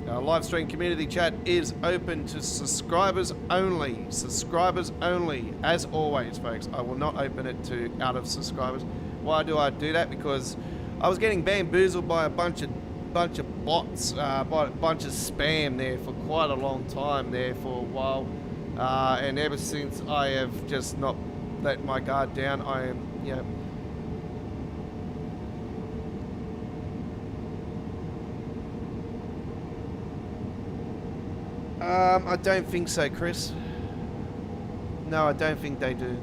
Our live stream community chat is open to subscribers only. Subscribers only. As always, folks, I will not open it to out of subscribers. Why do I do that? Because I was getting bamboozled by a bunch of bots, by a bunch of spam there for quite a long time there for a while. And ever since I have just not let my guard down, I am, you know, I don't think so, Chris. No, I don't think they do.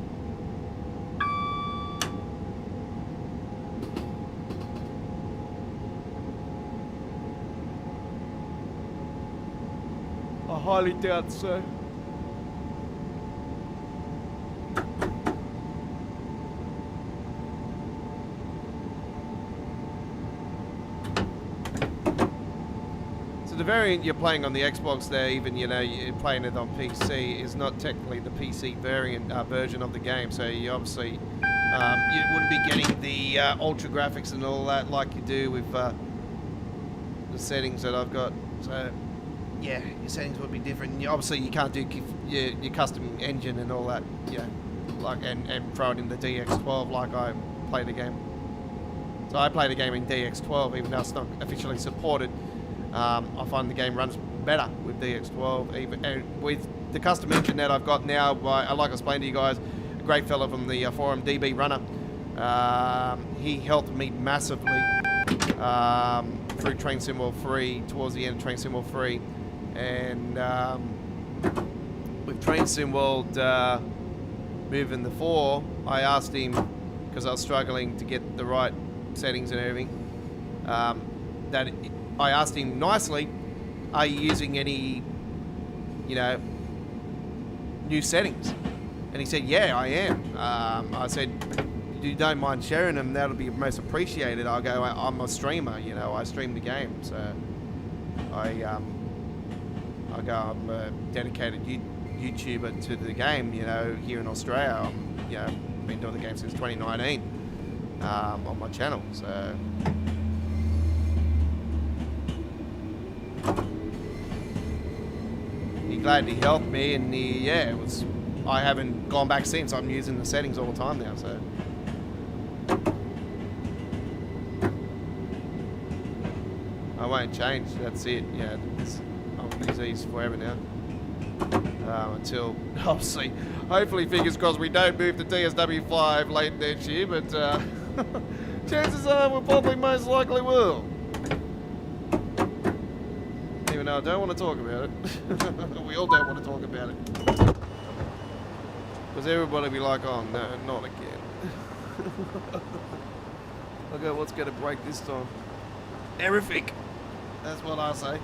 I highly doubt so. The variant you're playing on the Xbox there, even, you know, you're playing it on PC, is not technically the PC variant version of the game. So you obviously you wouldn't be getting the ultra graphics and all that like you do with the settings that I've got. So yeah, your settings would be different. Obviously you can't do your custom engine and all that, you know, like and throw it in the DX12 like I play the game. So I play the game in DX12 even though it's not officially supported. I find the game runs better with DX12, even and with the custom engine that I've got now. Like I explained to you guys, a great fella from the forum, DB Runner. He helped me massively through Train Sim World 3, towards the end of Train Sim World 3, and with Train Sim World moving the 4, I asked him, because I was struggling to get the right settings and everything, I asked him nicely, are you using any, you know, new settings? And he said, yeah, I am. I said, you don't mind sharing them, that'll be most appreciated. I go, I'm a streamer, you know, I stream the game. So I go, I'm a dedicated YouTuber to the game, you know, here in Australia. You know, been doing the game since 2019 on my channel, so. Glad he helped me, and yeah, it was. I haven't gone back since. I'm using the settings all the time now, so. I won't change. That's it. Yeah, I'll use these forever now. Until obviously, hopefully, fingers crossed, we don't move to DSW5 late next year, but chances are we probably most likely will. Even though I don't want to talk about it. We all don't want to talk about it. Because everybody will be like, oh no, not again. Look at what's going to break this time. Everything. That's what I say.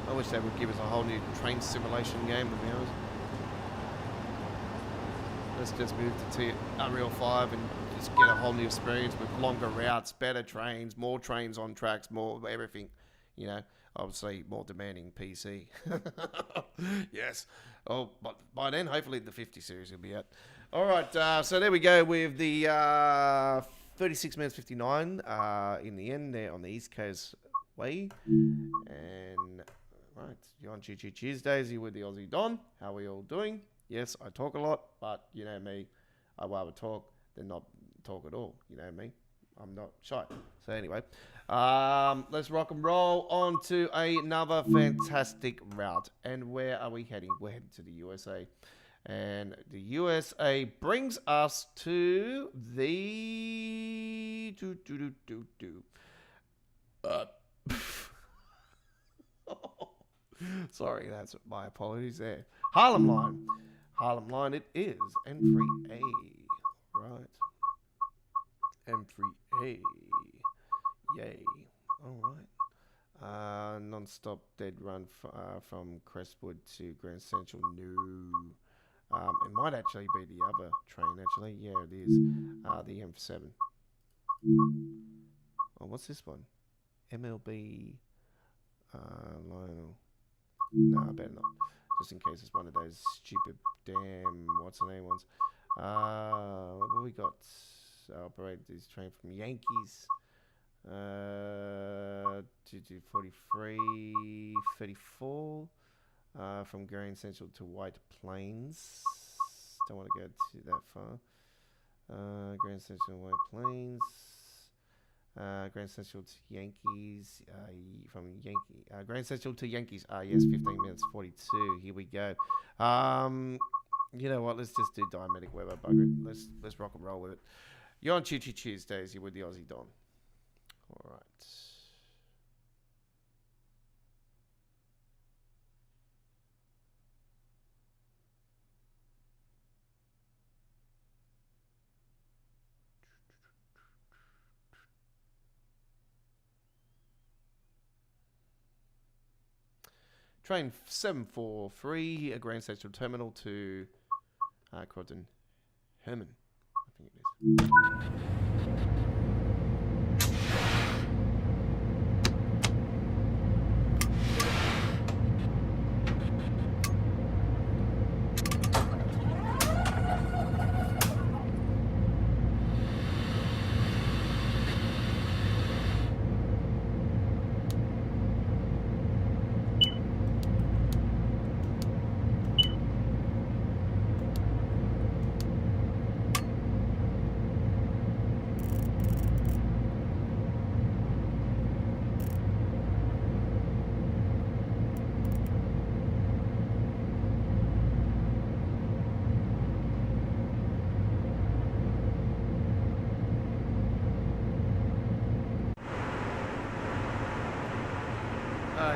I wish they would give us a whole new train simulation game, to be honest. Let's just move to Unreal 5 and just get a whole new experience with longer routes, better trains, more trains on tracks, more everything. You know, obviously more demanding PC. Yes. Oh, but by then, hopefully the 50 series will be out. All right, so there we go with the 36 minutes 59 in the end there on the East Coastway. And right, you're on Choo Choo Tuesdays. You're with the Aussie Don. How are we all doing? Yes, I talk a lot, but you know me, I'd rather talk than not talk at all. You know me, I'm not shy. So anyway, let's rock and roll on to another fantastic route. And where are we heading? We're heading to the USA. And the USA brings us to the... Sorry, that's my apologies there. Harlem Line. Harlem Line it is. M3A. Right. M3A. Yay. Alright. Non-stop dead run from Crestwood to Grand Central. No. It might actually be the other train, actually. Yeah, it is. The M7. Oh, what's this one? MLB Lionel. No, I better not. Just in case it's one of those stupid damn what's the name ones. What we got? Operate this train from Yankees. 43, 34. From Grand Central to White Plains. Don't want to go that far. Grand Central, White Plains. Grand Central to Yankees. Grand Central to Yankees. Yes, 15 minutes 42. Here we go. You know what? Let's just do diametric weather. Bugger it. Let's rock and roll with it. You're on Choo Choo Tuesdays. You're with the Aussie Don. All right. Train 743, Grand Central Terminal to Croydon Herman, I think it is.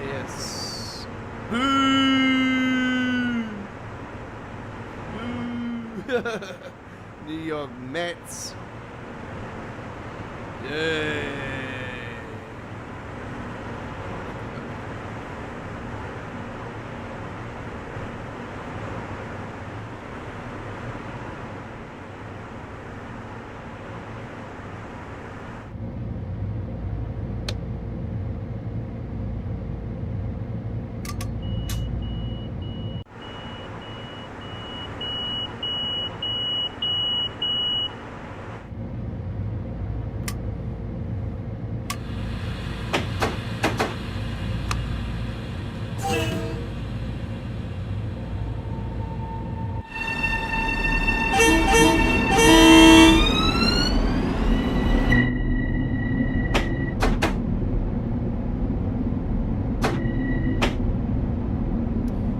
Yes. Boo! Boo! New York Mets. Yay!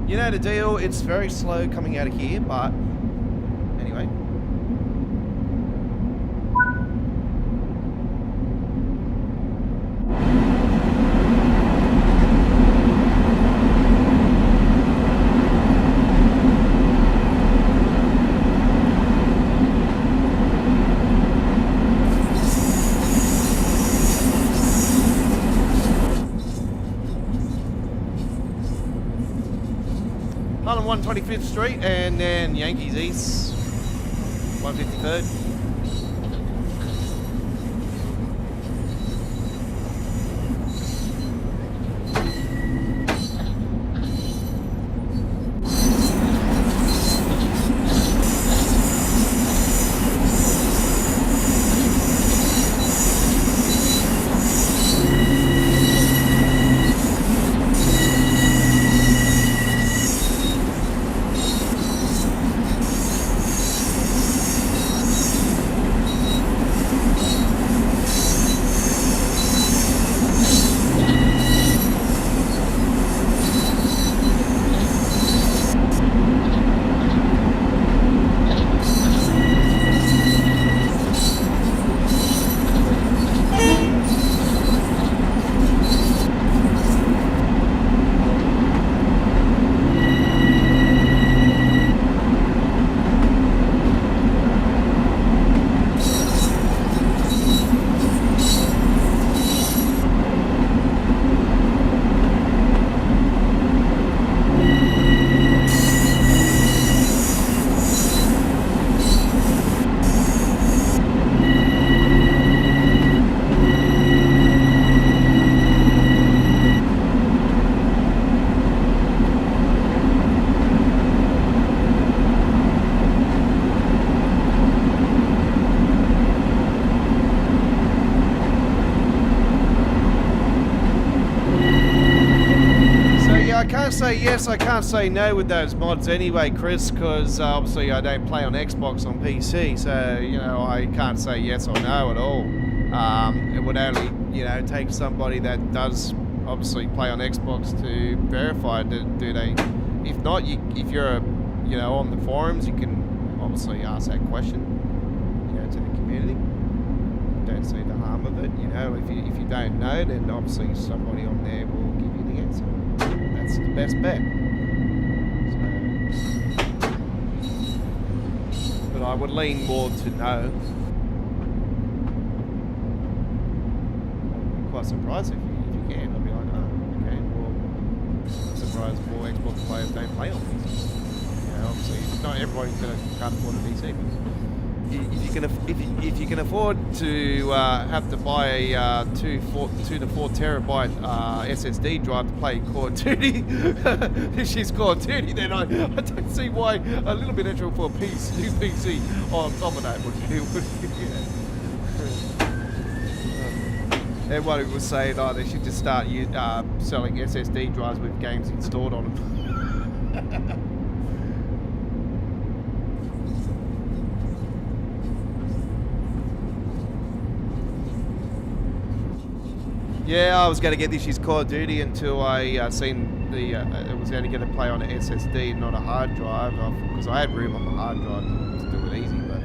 You know the deal, it's very slow coming out of here, but anyway. Harlem 125th Street and then Yankees East 153rd. say yes, I can't say no with those mods anyway, Chris, because obviously I don't play on Xbox on PC, so, you know, I can't say yes or no at all. It would only, you know, take somebody that does obviously play on Xbox to verify, do they? If not, if you're, you know, on the forums, you can obviously ask that question, you know, to the community. Don't see the harm of it, you know. If you don't know, then obviously somebody on there will give you the answer. That's the best bet. So, but I would lean more to no. I'm quite surprised if you can. I'll be like, oh, okay, well, I'm surprised more Xbox players don't play on PC. You know, obviously, not everybody's can't afford a PC. If you can afford to have to buy a 2 to 4 terabyte SSD drive to play Call of Duty, if she's Call of Duty, then I don't see why a little bit extra for a new PC on top of that would yeah. Everybody was saying, oh, they should just start selling SSD drives with games installed on them. Yeah, I was going to get this year's Call of Duty until I seen it was only going to play on an SSD, not a hard drive, because I had room on the hard drive to do it easy, but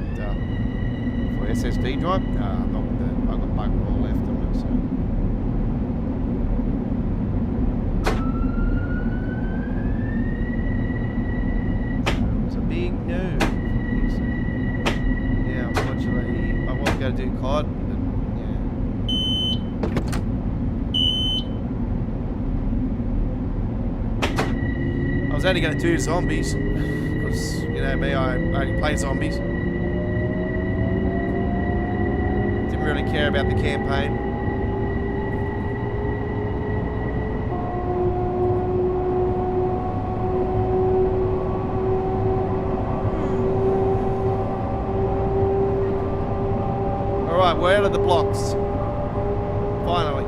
for SSD drive, not with the, I've got bugger all left on it, so. It was a big no. Yeah, unfortunately, I was going to do COD. I was only going to do zombies, because, you know me, I only play zombies. Didn't really care about the campaign. Alright, we're out of the blocks. Finally.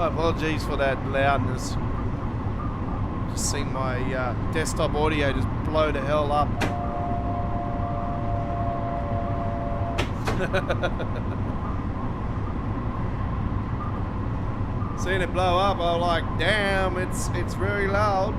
Apologies for that loudness. Just seen my desktop audio just blow the hell up. Seen it blow up, I was like, damn, it's very loud.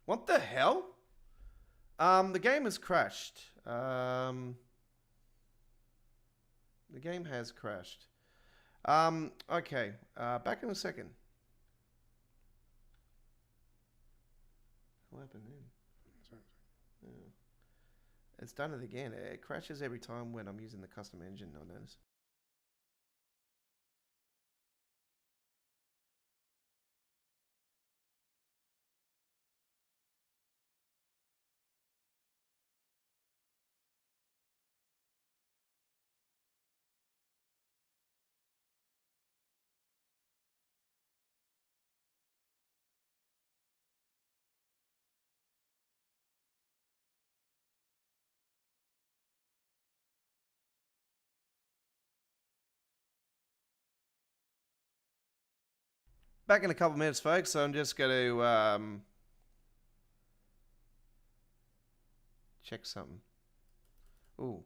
What the hell? The game has crashed. The game has crashed. Okay. Back in a second. What happened then? Yeah. It's done it again. It crashes every time when I'm using the custom engine, I notice. Back in a couple of minutes, folks. So I'm just going to check something. Ooh.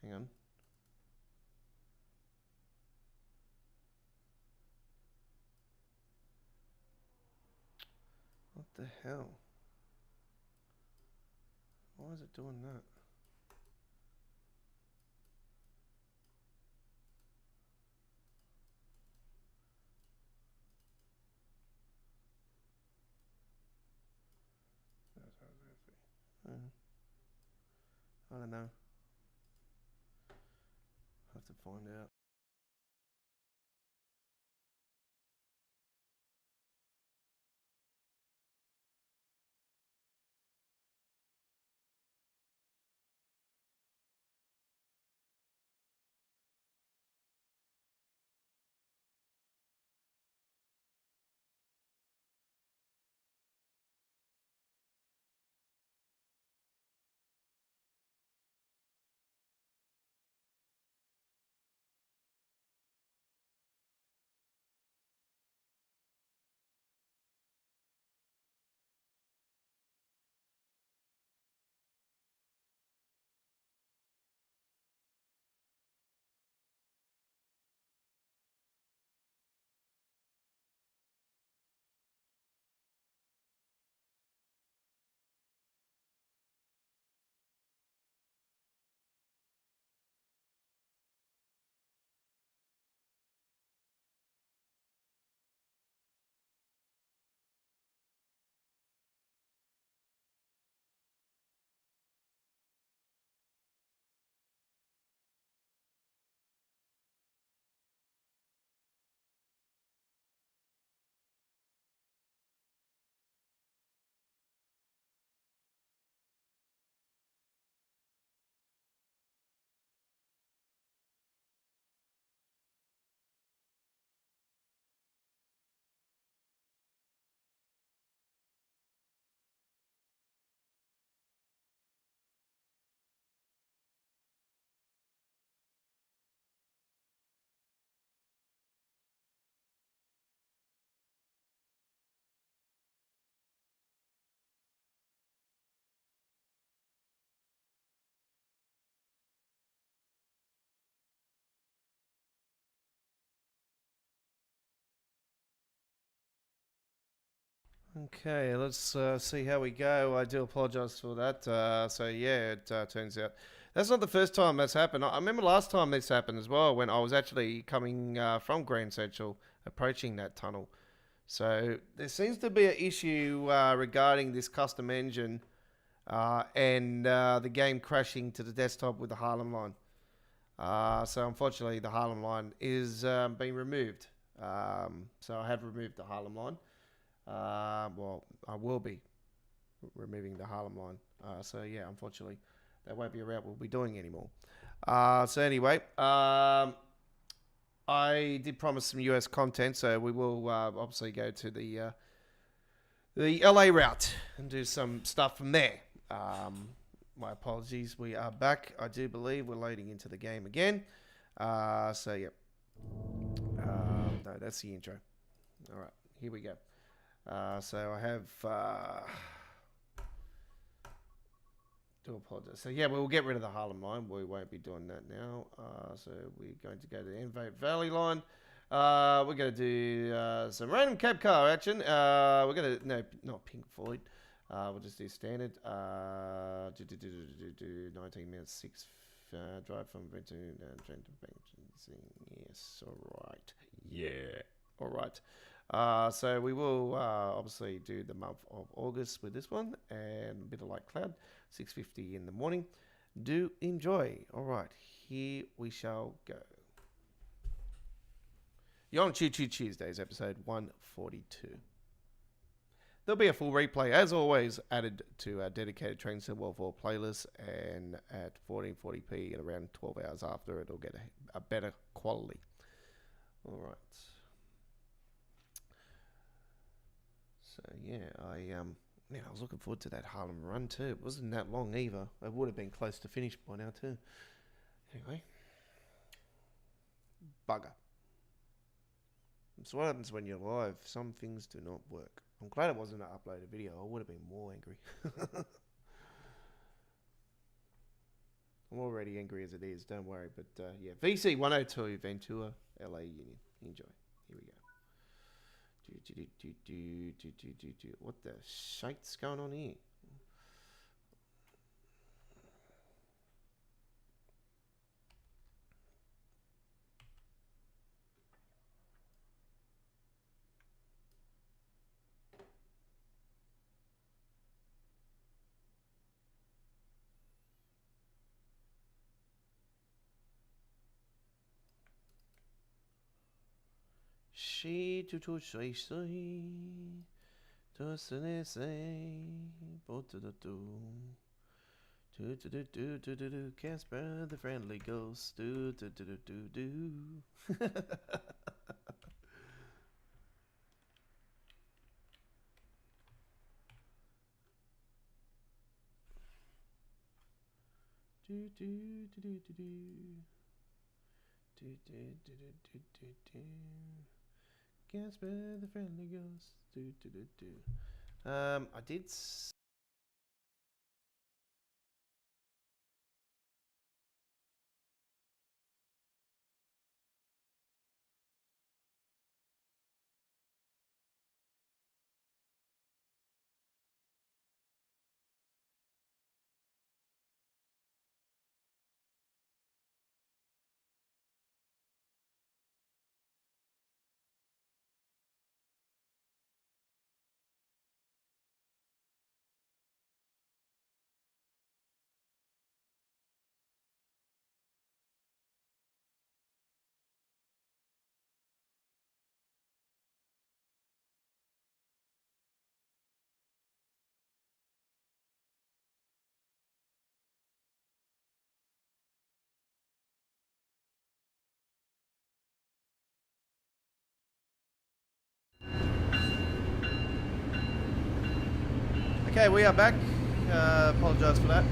Hang on. What the hell? Why is it doing that? I don't know. I have to find out. Okay, let's see how we go. I do apologise for that. So yeah, it turns out that's not the first time that's happened. I remember last time this happened as well when I was actually coming from Grand Central, approaching that tunnel. So there seems to be an issue regarding this custom engine and the game crashing to the desktop with the Harlem line. So unfortunately, the Harlem line is being removed. So I have removed the Harlem line. Well, I will be removing the Harlem line. So yeah, unfortunately, that won't be a route we'll be doing anymore. So anyway, I did promise some US content, so we will obviously go to the LA route and do some stuff from there. My apologies. We are back. I do believe we're loading into the game again. So yeah. No, that's the intro. All right, here we go. So I have do apologize. So yeah, we'll get rid of the Harlem line. We won't be doing that now. So we're going to go to the Envote Valley line. We're going to do some random cab car action. We're going to no, not Pink Floyd. We'll just do standard. 19 minutes 6 drive from Brenton Trent to Bennington. Yes, all right. Yeah, all right. So we will obviously do the month of August with this one and a bit of light cloud, 6:50 in the morning. Do enjoy. All right, here we shall go. You're on Choo Choo Tuesdays, episode 142. There'll be a full replay, as always, added to our dedicated Train Sim World 4 playlist, and at 1440p and around 12 hours after, it'll get a better quality. All right. So yeah, I was looking forward to that Harlem run too. It wasn't that long either. It would have been close to finish by now too. Anyway, bugger. It's what happens when you're live. Some things do not work. I'm glad it wasn't an uploaded video. I would have been more angry. I'm already angry as it is. Don't worry. But yeah, VC 102 Ventura, LA Union. Enjoy. Here we go. What the shite's going on here? She to say to say do Casper the friendly ghost do. Casper the friendly ghost I did Okay, we are back. Apologise for that.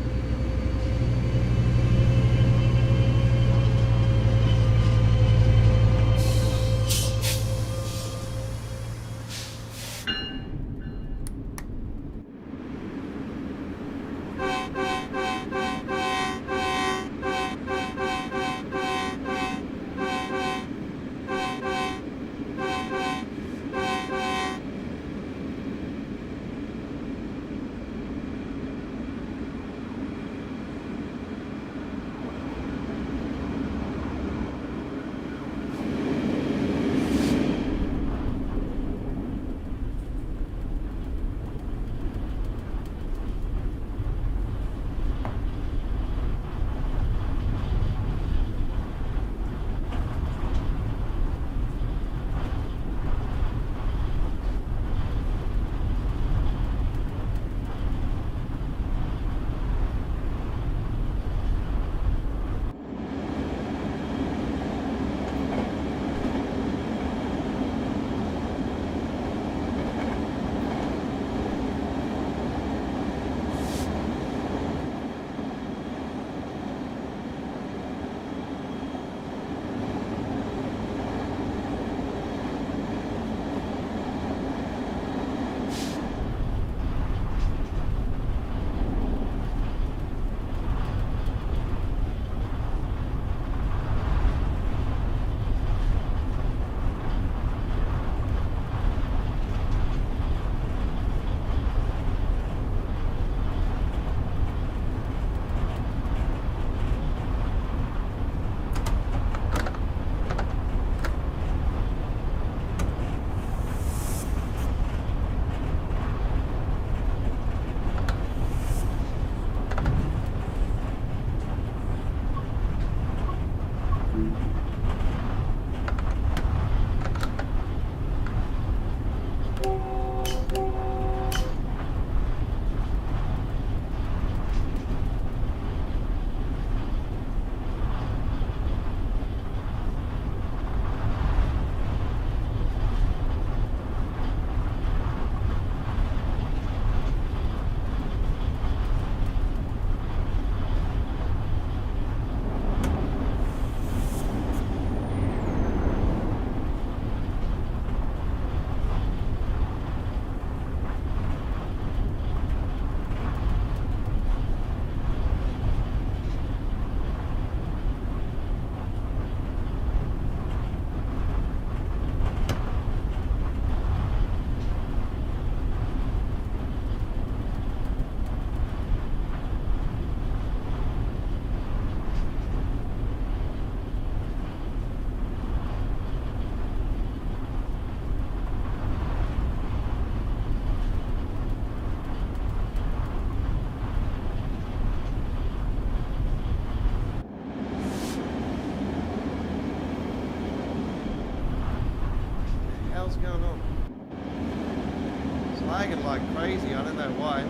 lagging like crazy. I don't know why.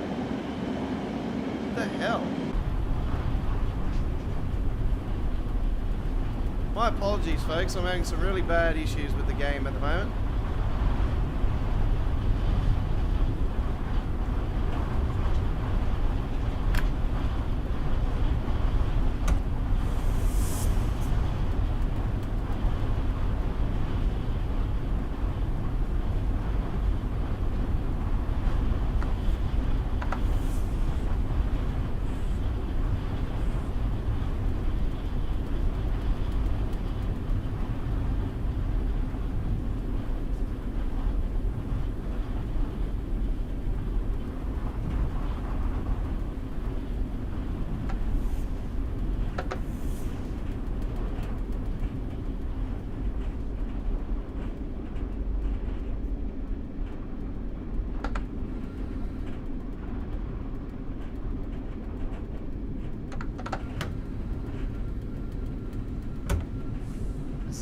What the hell? My apologies, folks. I'm having some really bad issues with the game at the moment.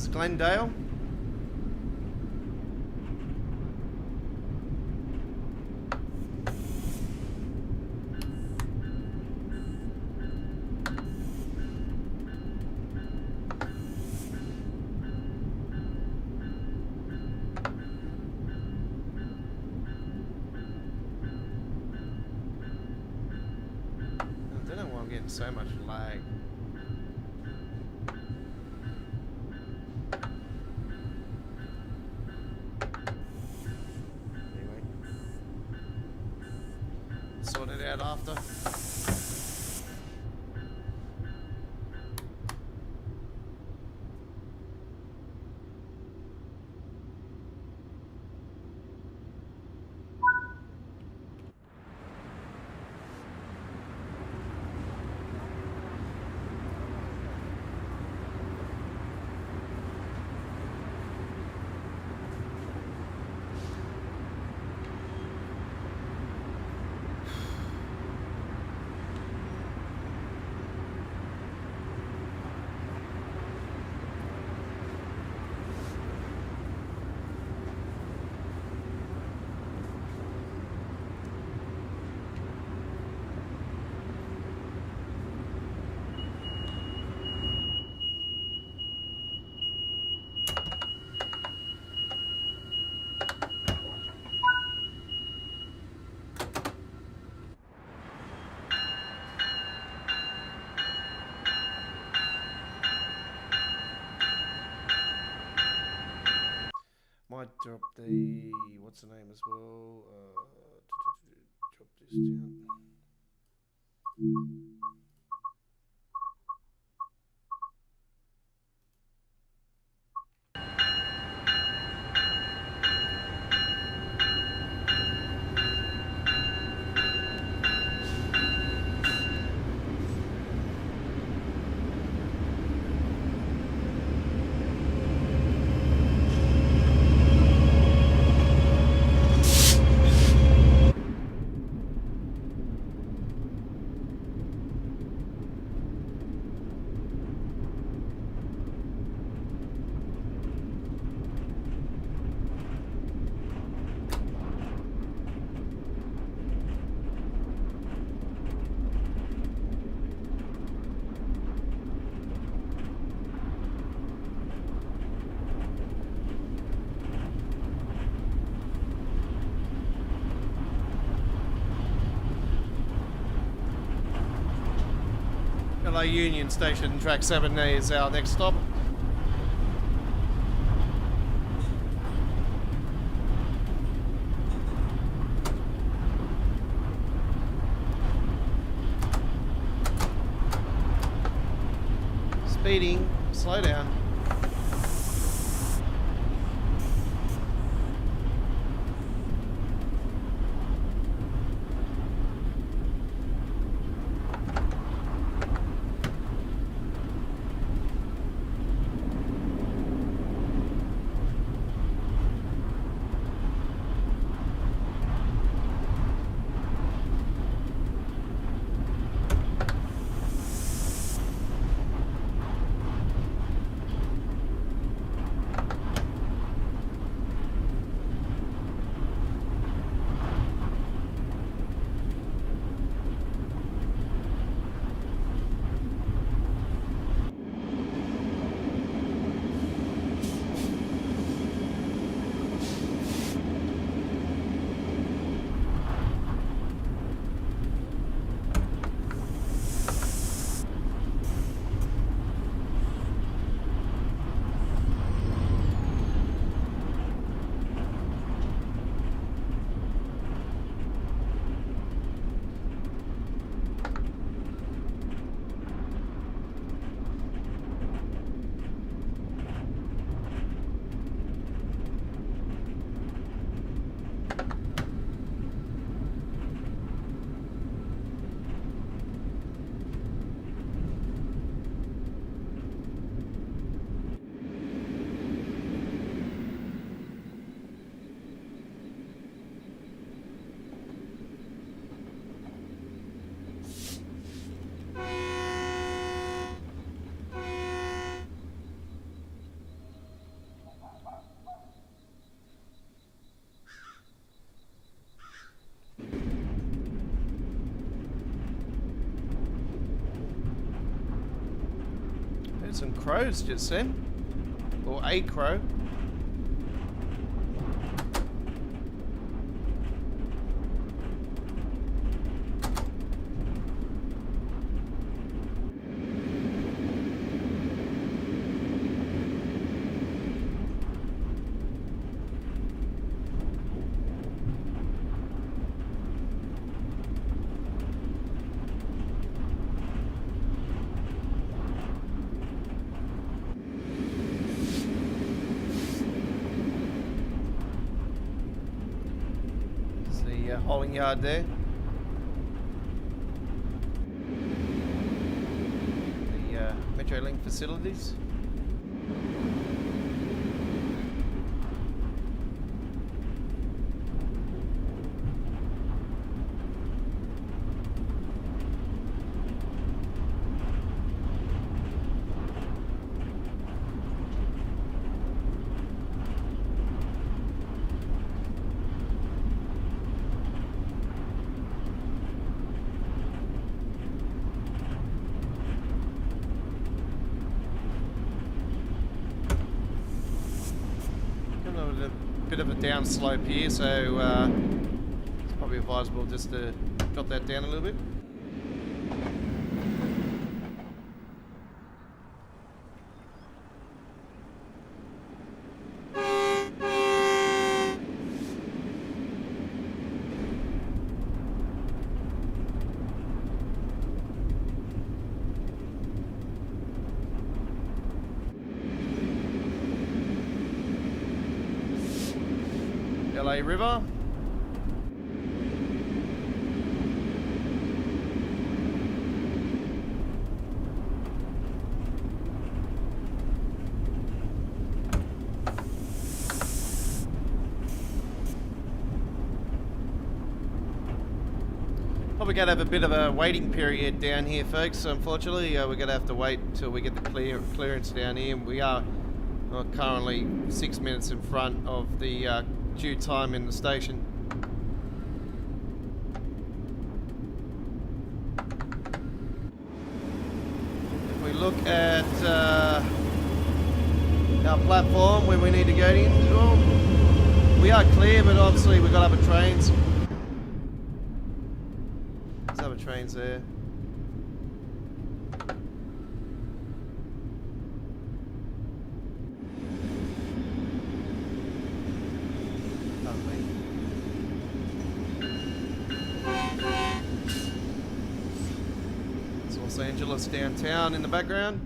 Glendale. I don't know why I'm getting so much lag. Sort it out after. Might drop the, what's the name as well? Drop this down. LA Union Station, track 7 is our next stop. Speeding, slow down. some crows just then. Or a crow. Hauling yard there. The Metrolink facilities. Bit of a down slope here, so it's probably advisable just to drop that down a little bit. LA River. Probably going to have a bit of a waiting period down here, folks. Unfortunately, we're going to have to wait until we get the clearance down here. We are currently 6 minutes in front of the due time in the station. If we look at our platform where we need to go in, well, we are clear, but obviously we've got other trains. There's other trains there. Los Angeles downtown in the background.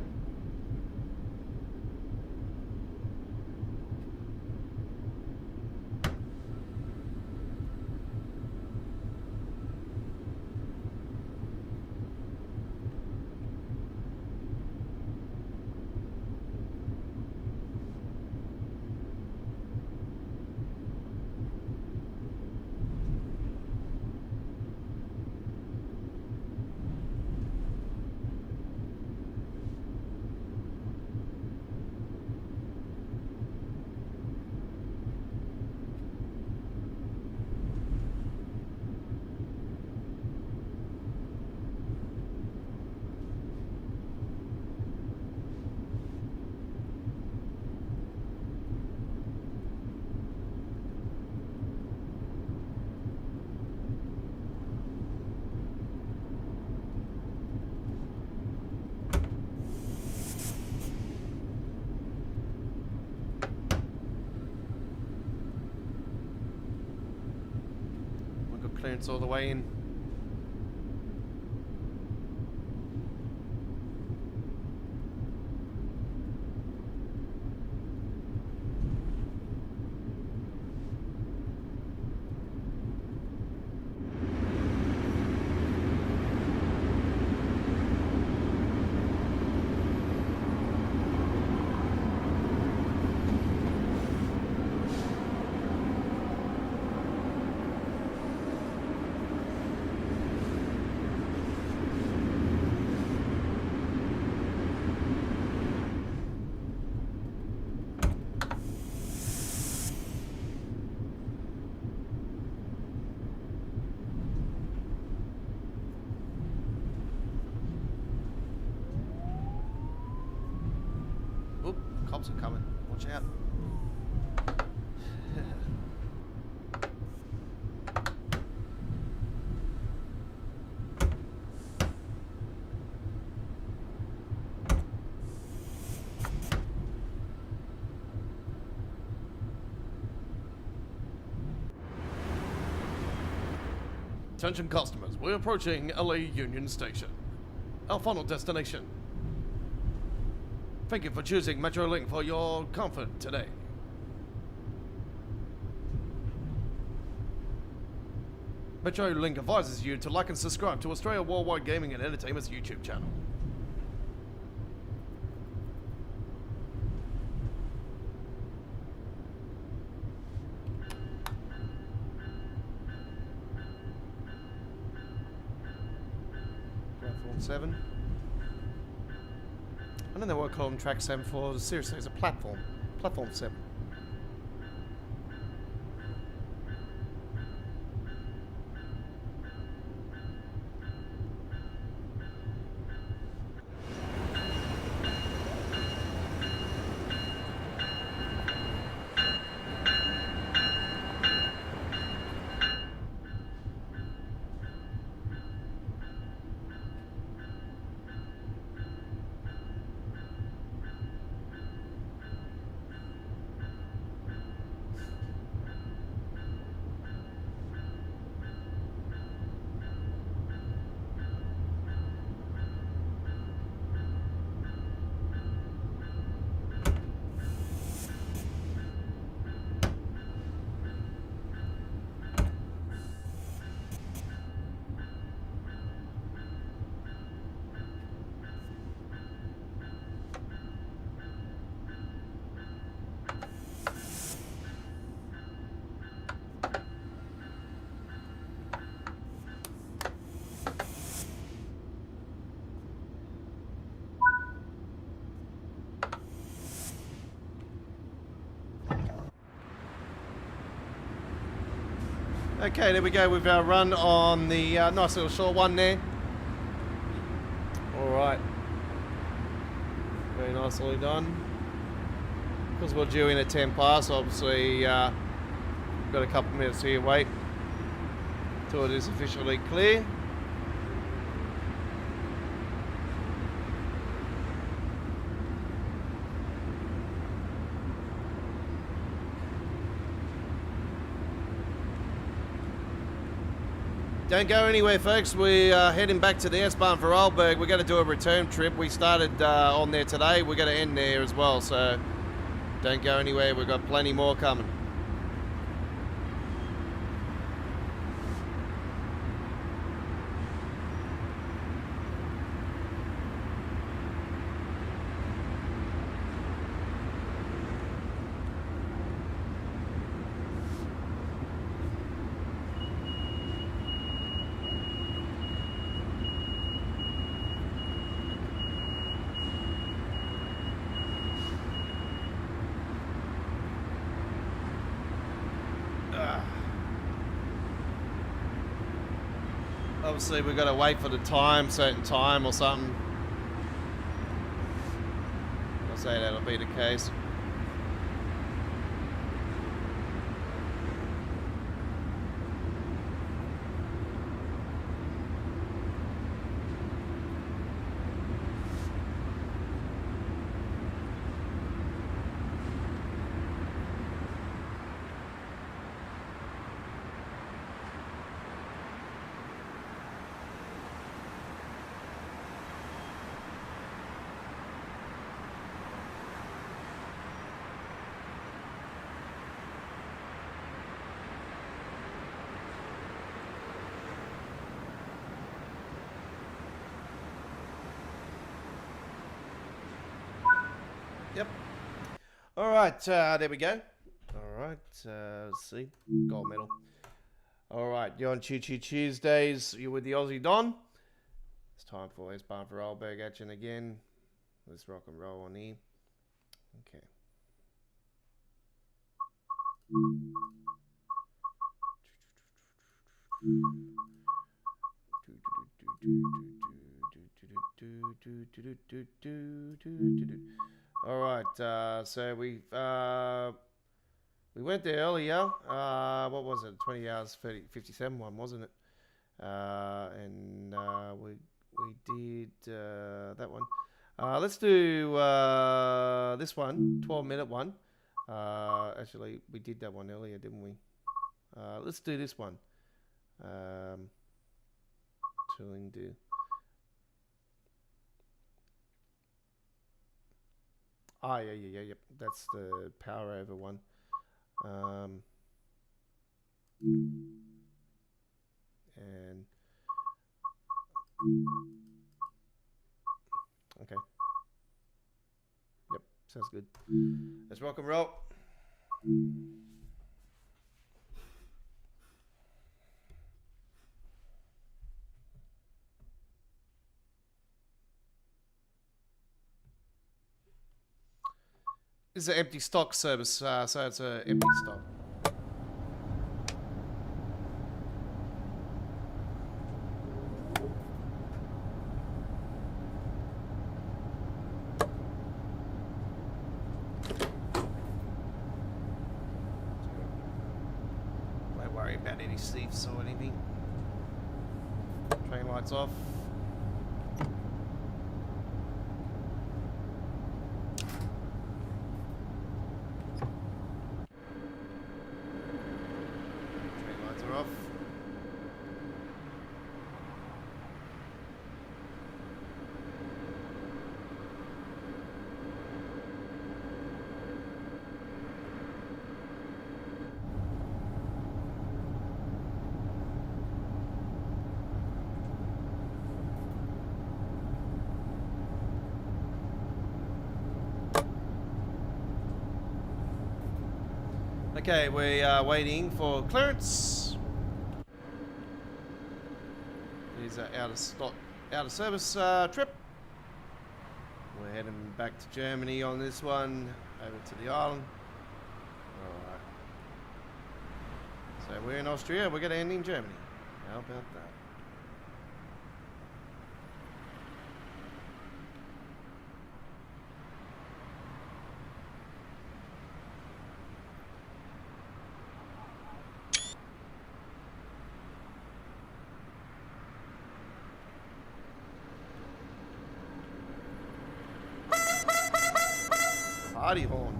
Clearance all the way in. cops are coming. Watch out. Attention customers, we're approaching LA Union Station, our final destination. Thank you for choosing Metrolink for your comfort today. Metrolink advises you to like and subscribe to Australia Worldwide Gaming and Entertainment's YouTube channel. Platform 7. I don't know what I call them track 7 for. Seriously, it's a platform. Platform 7. Okay, there we go with our run on the nice little short one there. Alright. Very nicely done. Because we're due in at 10 past, obviously we've got a couple minutes here, wait till it is officially clear. Don't go anywhere, folks. We're heading back to the S-Bahn Vorarlberg. We're going to do a return trip. We started on there today. We're going to end there as well, so don't go anywhere. We've got plenty more coming. Obviously, we've got to wait for the time, certain time or something. I'll say that'll be the case. Yep. All right, there we go. All right, let's see. Gold medal. All right, you're on Choo Choo Tuesdays. You're with the Aussie Don. It's time for S-Bahn Vorarlberg action again. Let's rock and roll on here. Okay. All right. So we went there earlier. What was it? 20 hours 57 one, wasn't it? And we did that one. Let's do this one, 12-minute one. Actually, we did that one earlier, didn't we? Let's do this one. Tooling do. Oh, yeah. That's the power over one. And okay. Yep, sounds good. Let's rock and roll. This is an empty stock service, so it's an empty stock. Don't worry about any thieves or anything. Train lights off. Okay, we are waiting for clearance. Here's our out of service trip. We're heading back to Germany on this one, over to the island. Alright. So we're in Austria, we're going to end in Germany. How about that? Party horn.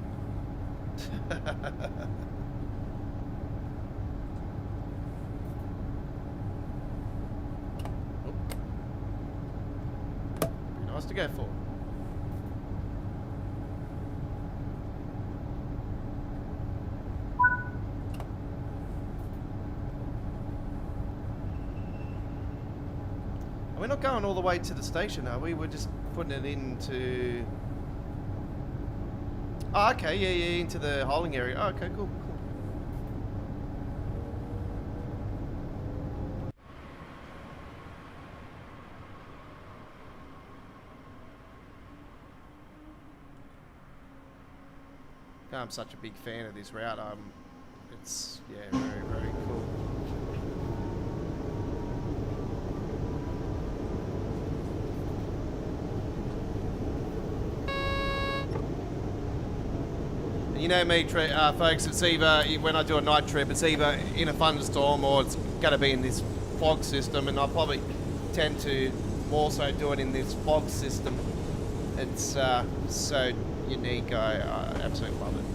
Be nice to go for. We're not going all the way to the station, are we? We're just putting it into... Oh, okay, yeah, into the holding area. Oh, okay, cool. I'm such a big fan of this route. It's, yeah, very, very cool. You know me, folks, it's either, when I do a night trip, it's either in a thunderstorm or it's going to be in this fog system, and I probably tend to more so do it in this fog system. It's so unique, I absolutely love it.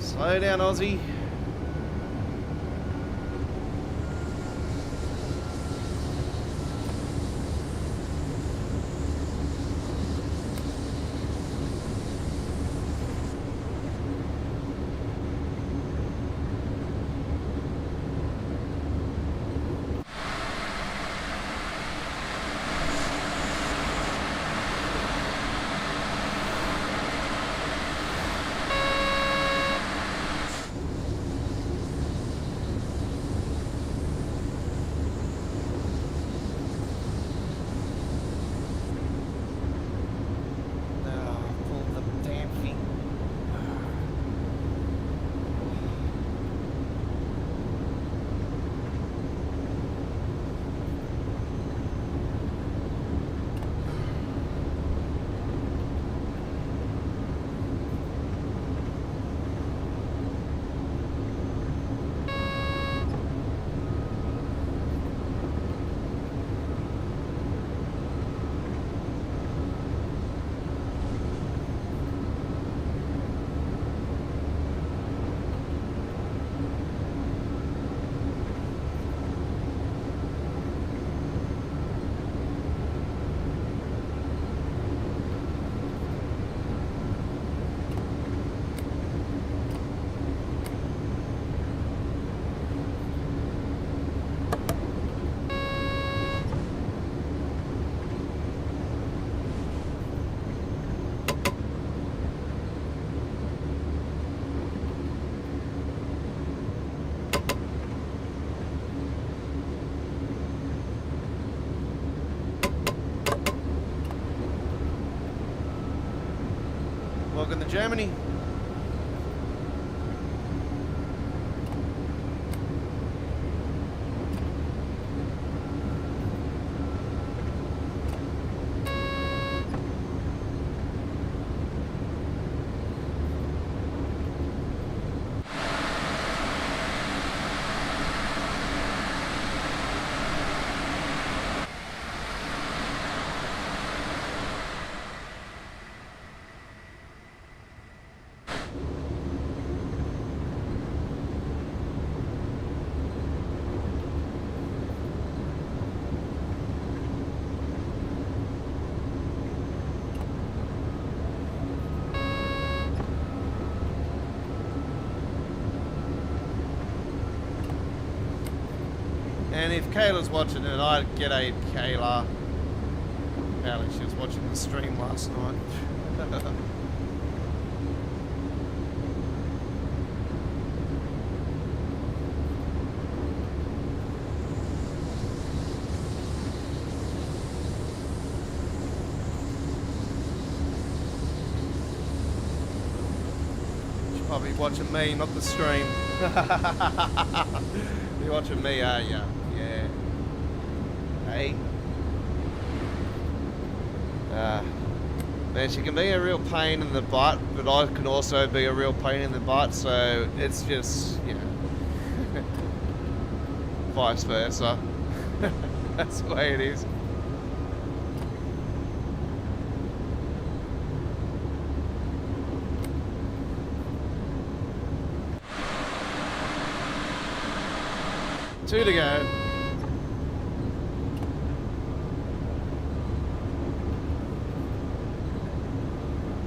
Slow down, Aussie. Germany. And if Kayla's watching it, I'd g'day Kayla. Apparently she was watching the stream last night. She's probably watching me, not the stream. You're watching me, are ya? Yeah. Hey. Man, she can be a real pain in the butt, but I can also be a real pain in the butt, so it's just, you know, vice versa. That's the way it is. Two to go.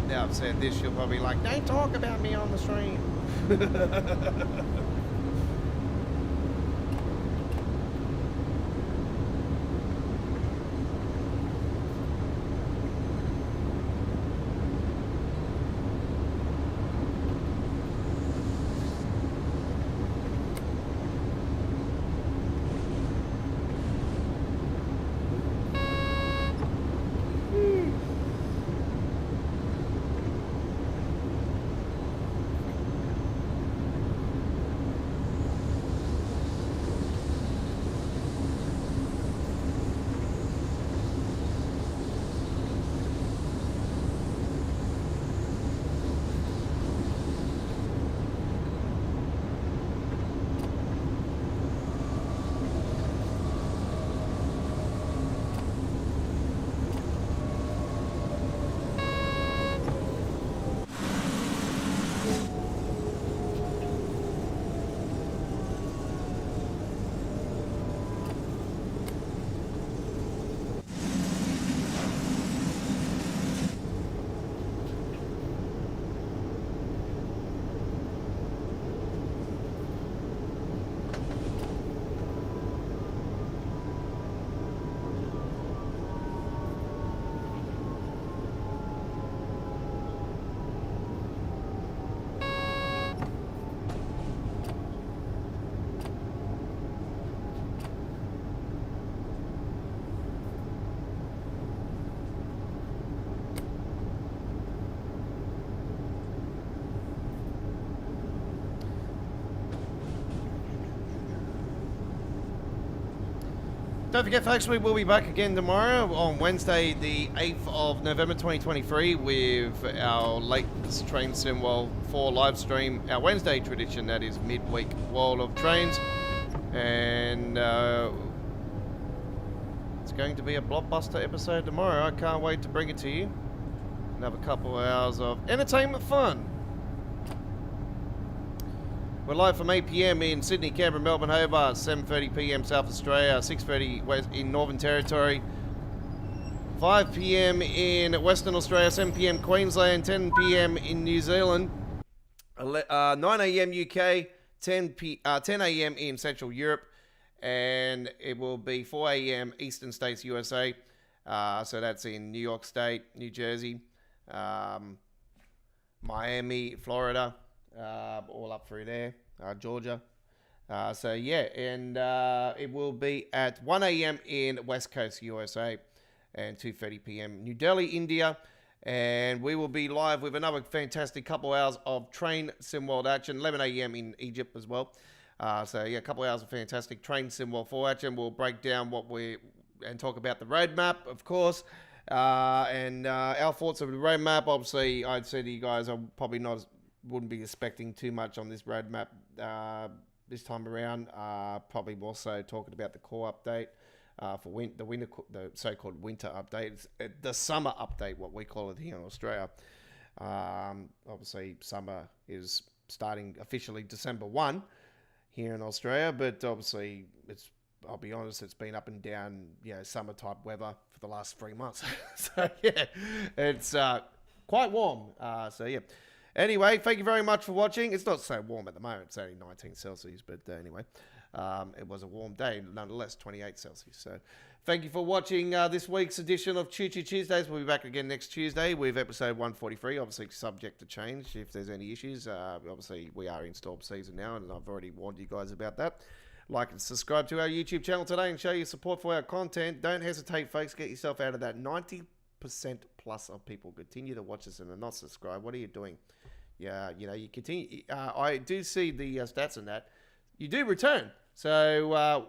Now I've said this, you'll probably be like, don't talk about me on the stream. Don't forget, folks, we will be back again tomorrow on Wednesday, the 8th of November 2023, with our latest Train Sim World 4 live stream, our Wednesday tradition, that is midweek World of Trains. And it's going to be a blockbuster episode tomorrow. I can't wait to bring it to you. Another couple of hours of entertainment fun. We're live from 8 p.m. in Sydney, Canberra, Melbourne, Hobart, 7:30 p.m. South Australia, 6:30 West in Northern Territory, 5 p.m. in Western Australia, 7 p.m. Queensland, 10 p.m. in New Zealand, 9 a.m. UK, 10 a.m. in Central Europe, and it will be 4 a.m. Eastern States, USA. So that's in New York State, New Jersey, Miami, Florida. All up through there, Georgia. So yeah, and it will be at 1 a.m. in West Coast, USA, and 2:30 p.m. New Delhi, India, And we will be live with another fantastic couple hours of train sim world action, 11 a.m. in Egypt as well. So yeah, a couple hours of fantastic train sim world 4 action. We'll break down and talk about the roadmap, of course, and our thoughts of the roadmap. Obviously, I'd say to you guys, I probably wouldn't be expecting too much on this roadmap this time around. Probably more so talking about the core update. For the so-called winter update, it's the summer update, what we call it here in Australia. Obviously, summer is starting officially December 1 here in Australia, but obviously, I'll be honest, it's been up and down, summer type weather for the last 3 months. So yeah, it's quite warm. So yeah. Anyway, thank you very much for watching. It's not so warm at the moment. It's only 19 Celsius, but anyway. It was a warm day, nonetheless, 28 Celsius. So thank you for watching this week's edition of Choo Choo Tuesdays. We'll be back again next Tuesday with episode 143, obviously subject to change if there's any issues. Obviously, we are in storm season now, and I've already warned you guys about that. Like and subscribe to our YouTube channel today and show your support for our content. Don't hesitate, folks. Get yourself out of that 90% plus of people continue to watch us and are not subscribed. What are you doing? Yeah, you continue. I do see the stats on that. You do return. So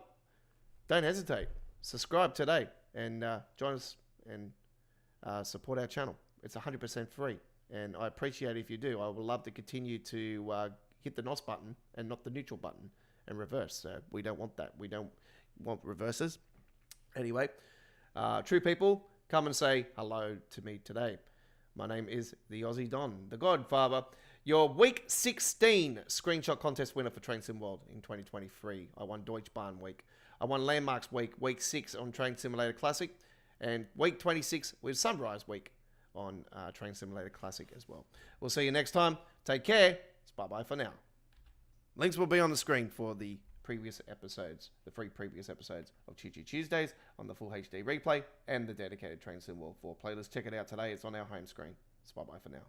don't hesitate. Subscribe today and join us and support our channel. It's 100% free. And I appreciate it if you do. I would love to continue to hit the NOS button and not the neutral button and reverse. So we don't want that. We don't want reverses. Anyway, true people, come and say hello to me today. My name is the Aussie Don, the Godfather, your Week 16 screenshot contest winner for Train Sim World in 2023. I won Deutsche Bahn Week. I won Landmarks Week, Week 6 on Train Simulator Classic, and Week 26 with Sunrise Week on Train Simulator Classic as well. We'll see you next time. Take care. It's bye-bye for now. Links will be on the screen for the previous episodes, the 3 previous episodes of Choo Choo Tuesdays on the full HD replay and the dedicated Train Sim World 4 playlist. Check it out today. It's on our home screen. It's bye-bye for now.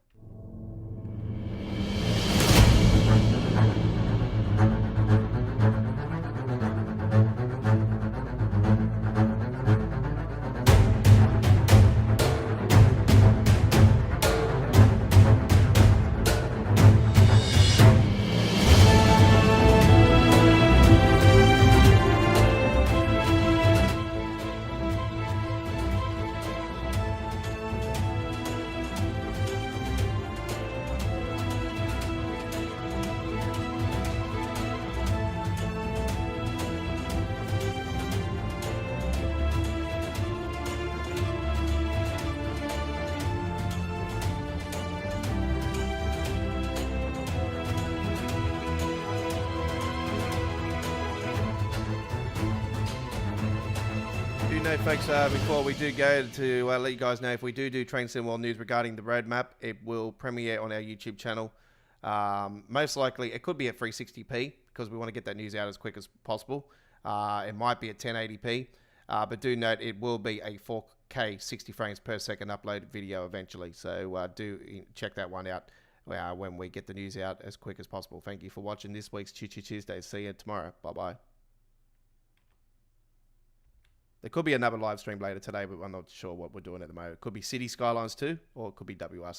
Folks, before we do go to let you guys know, if we do Train Sim World news regarding the roadmap, it will premiere on our YouTube channel. Most likely, it could be at 360p because we want to get that news out as quick as possible. It might be at 1080p, but do note it will be a 4K 60 frames per second uploaded video eventually. So do check that one out when we get the news out as quick as possible. Thank you for watching this week's Choo Choo Tuesdays. See you tomorrow. Bye-bye. There could be another live stream later today, but I'm not sure what we're doing at the moment. It could be City Skylines 2, or it could be WRC.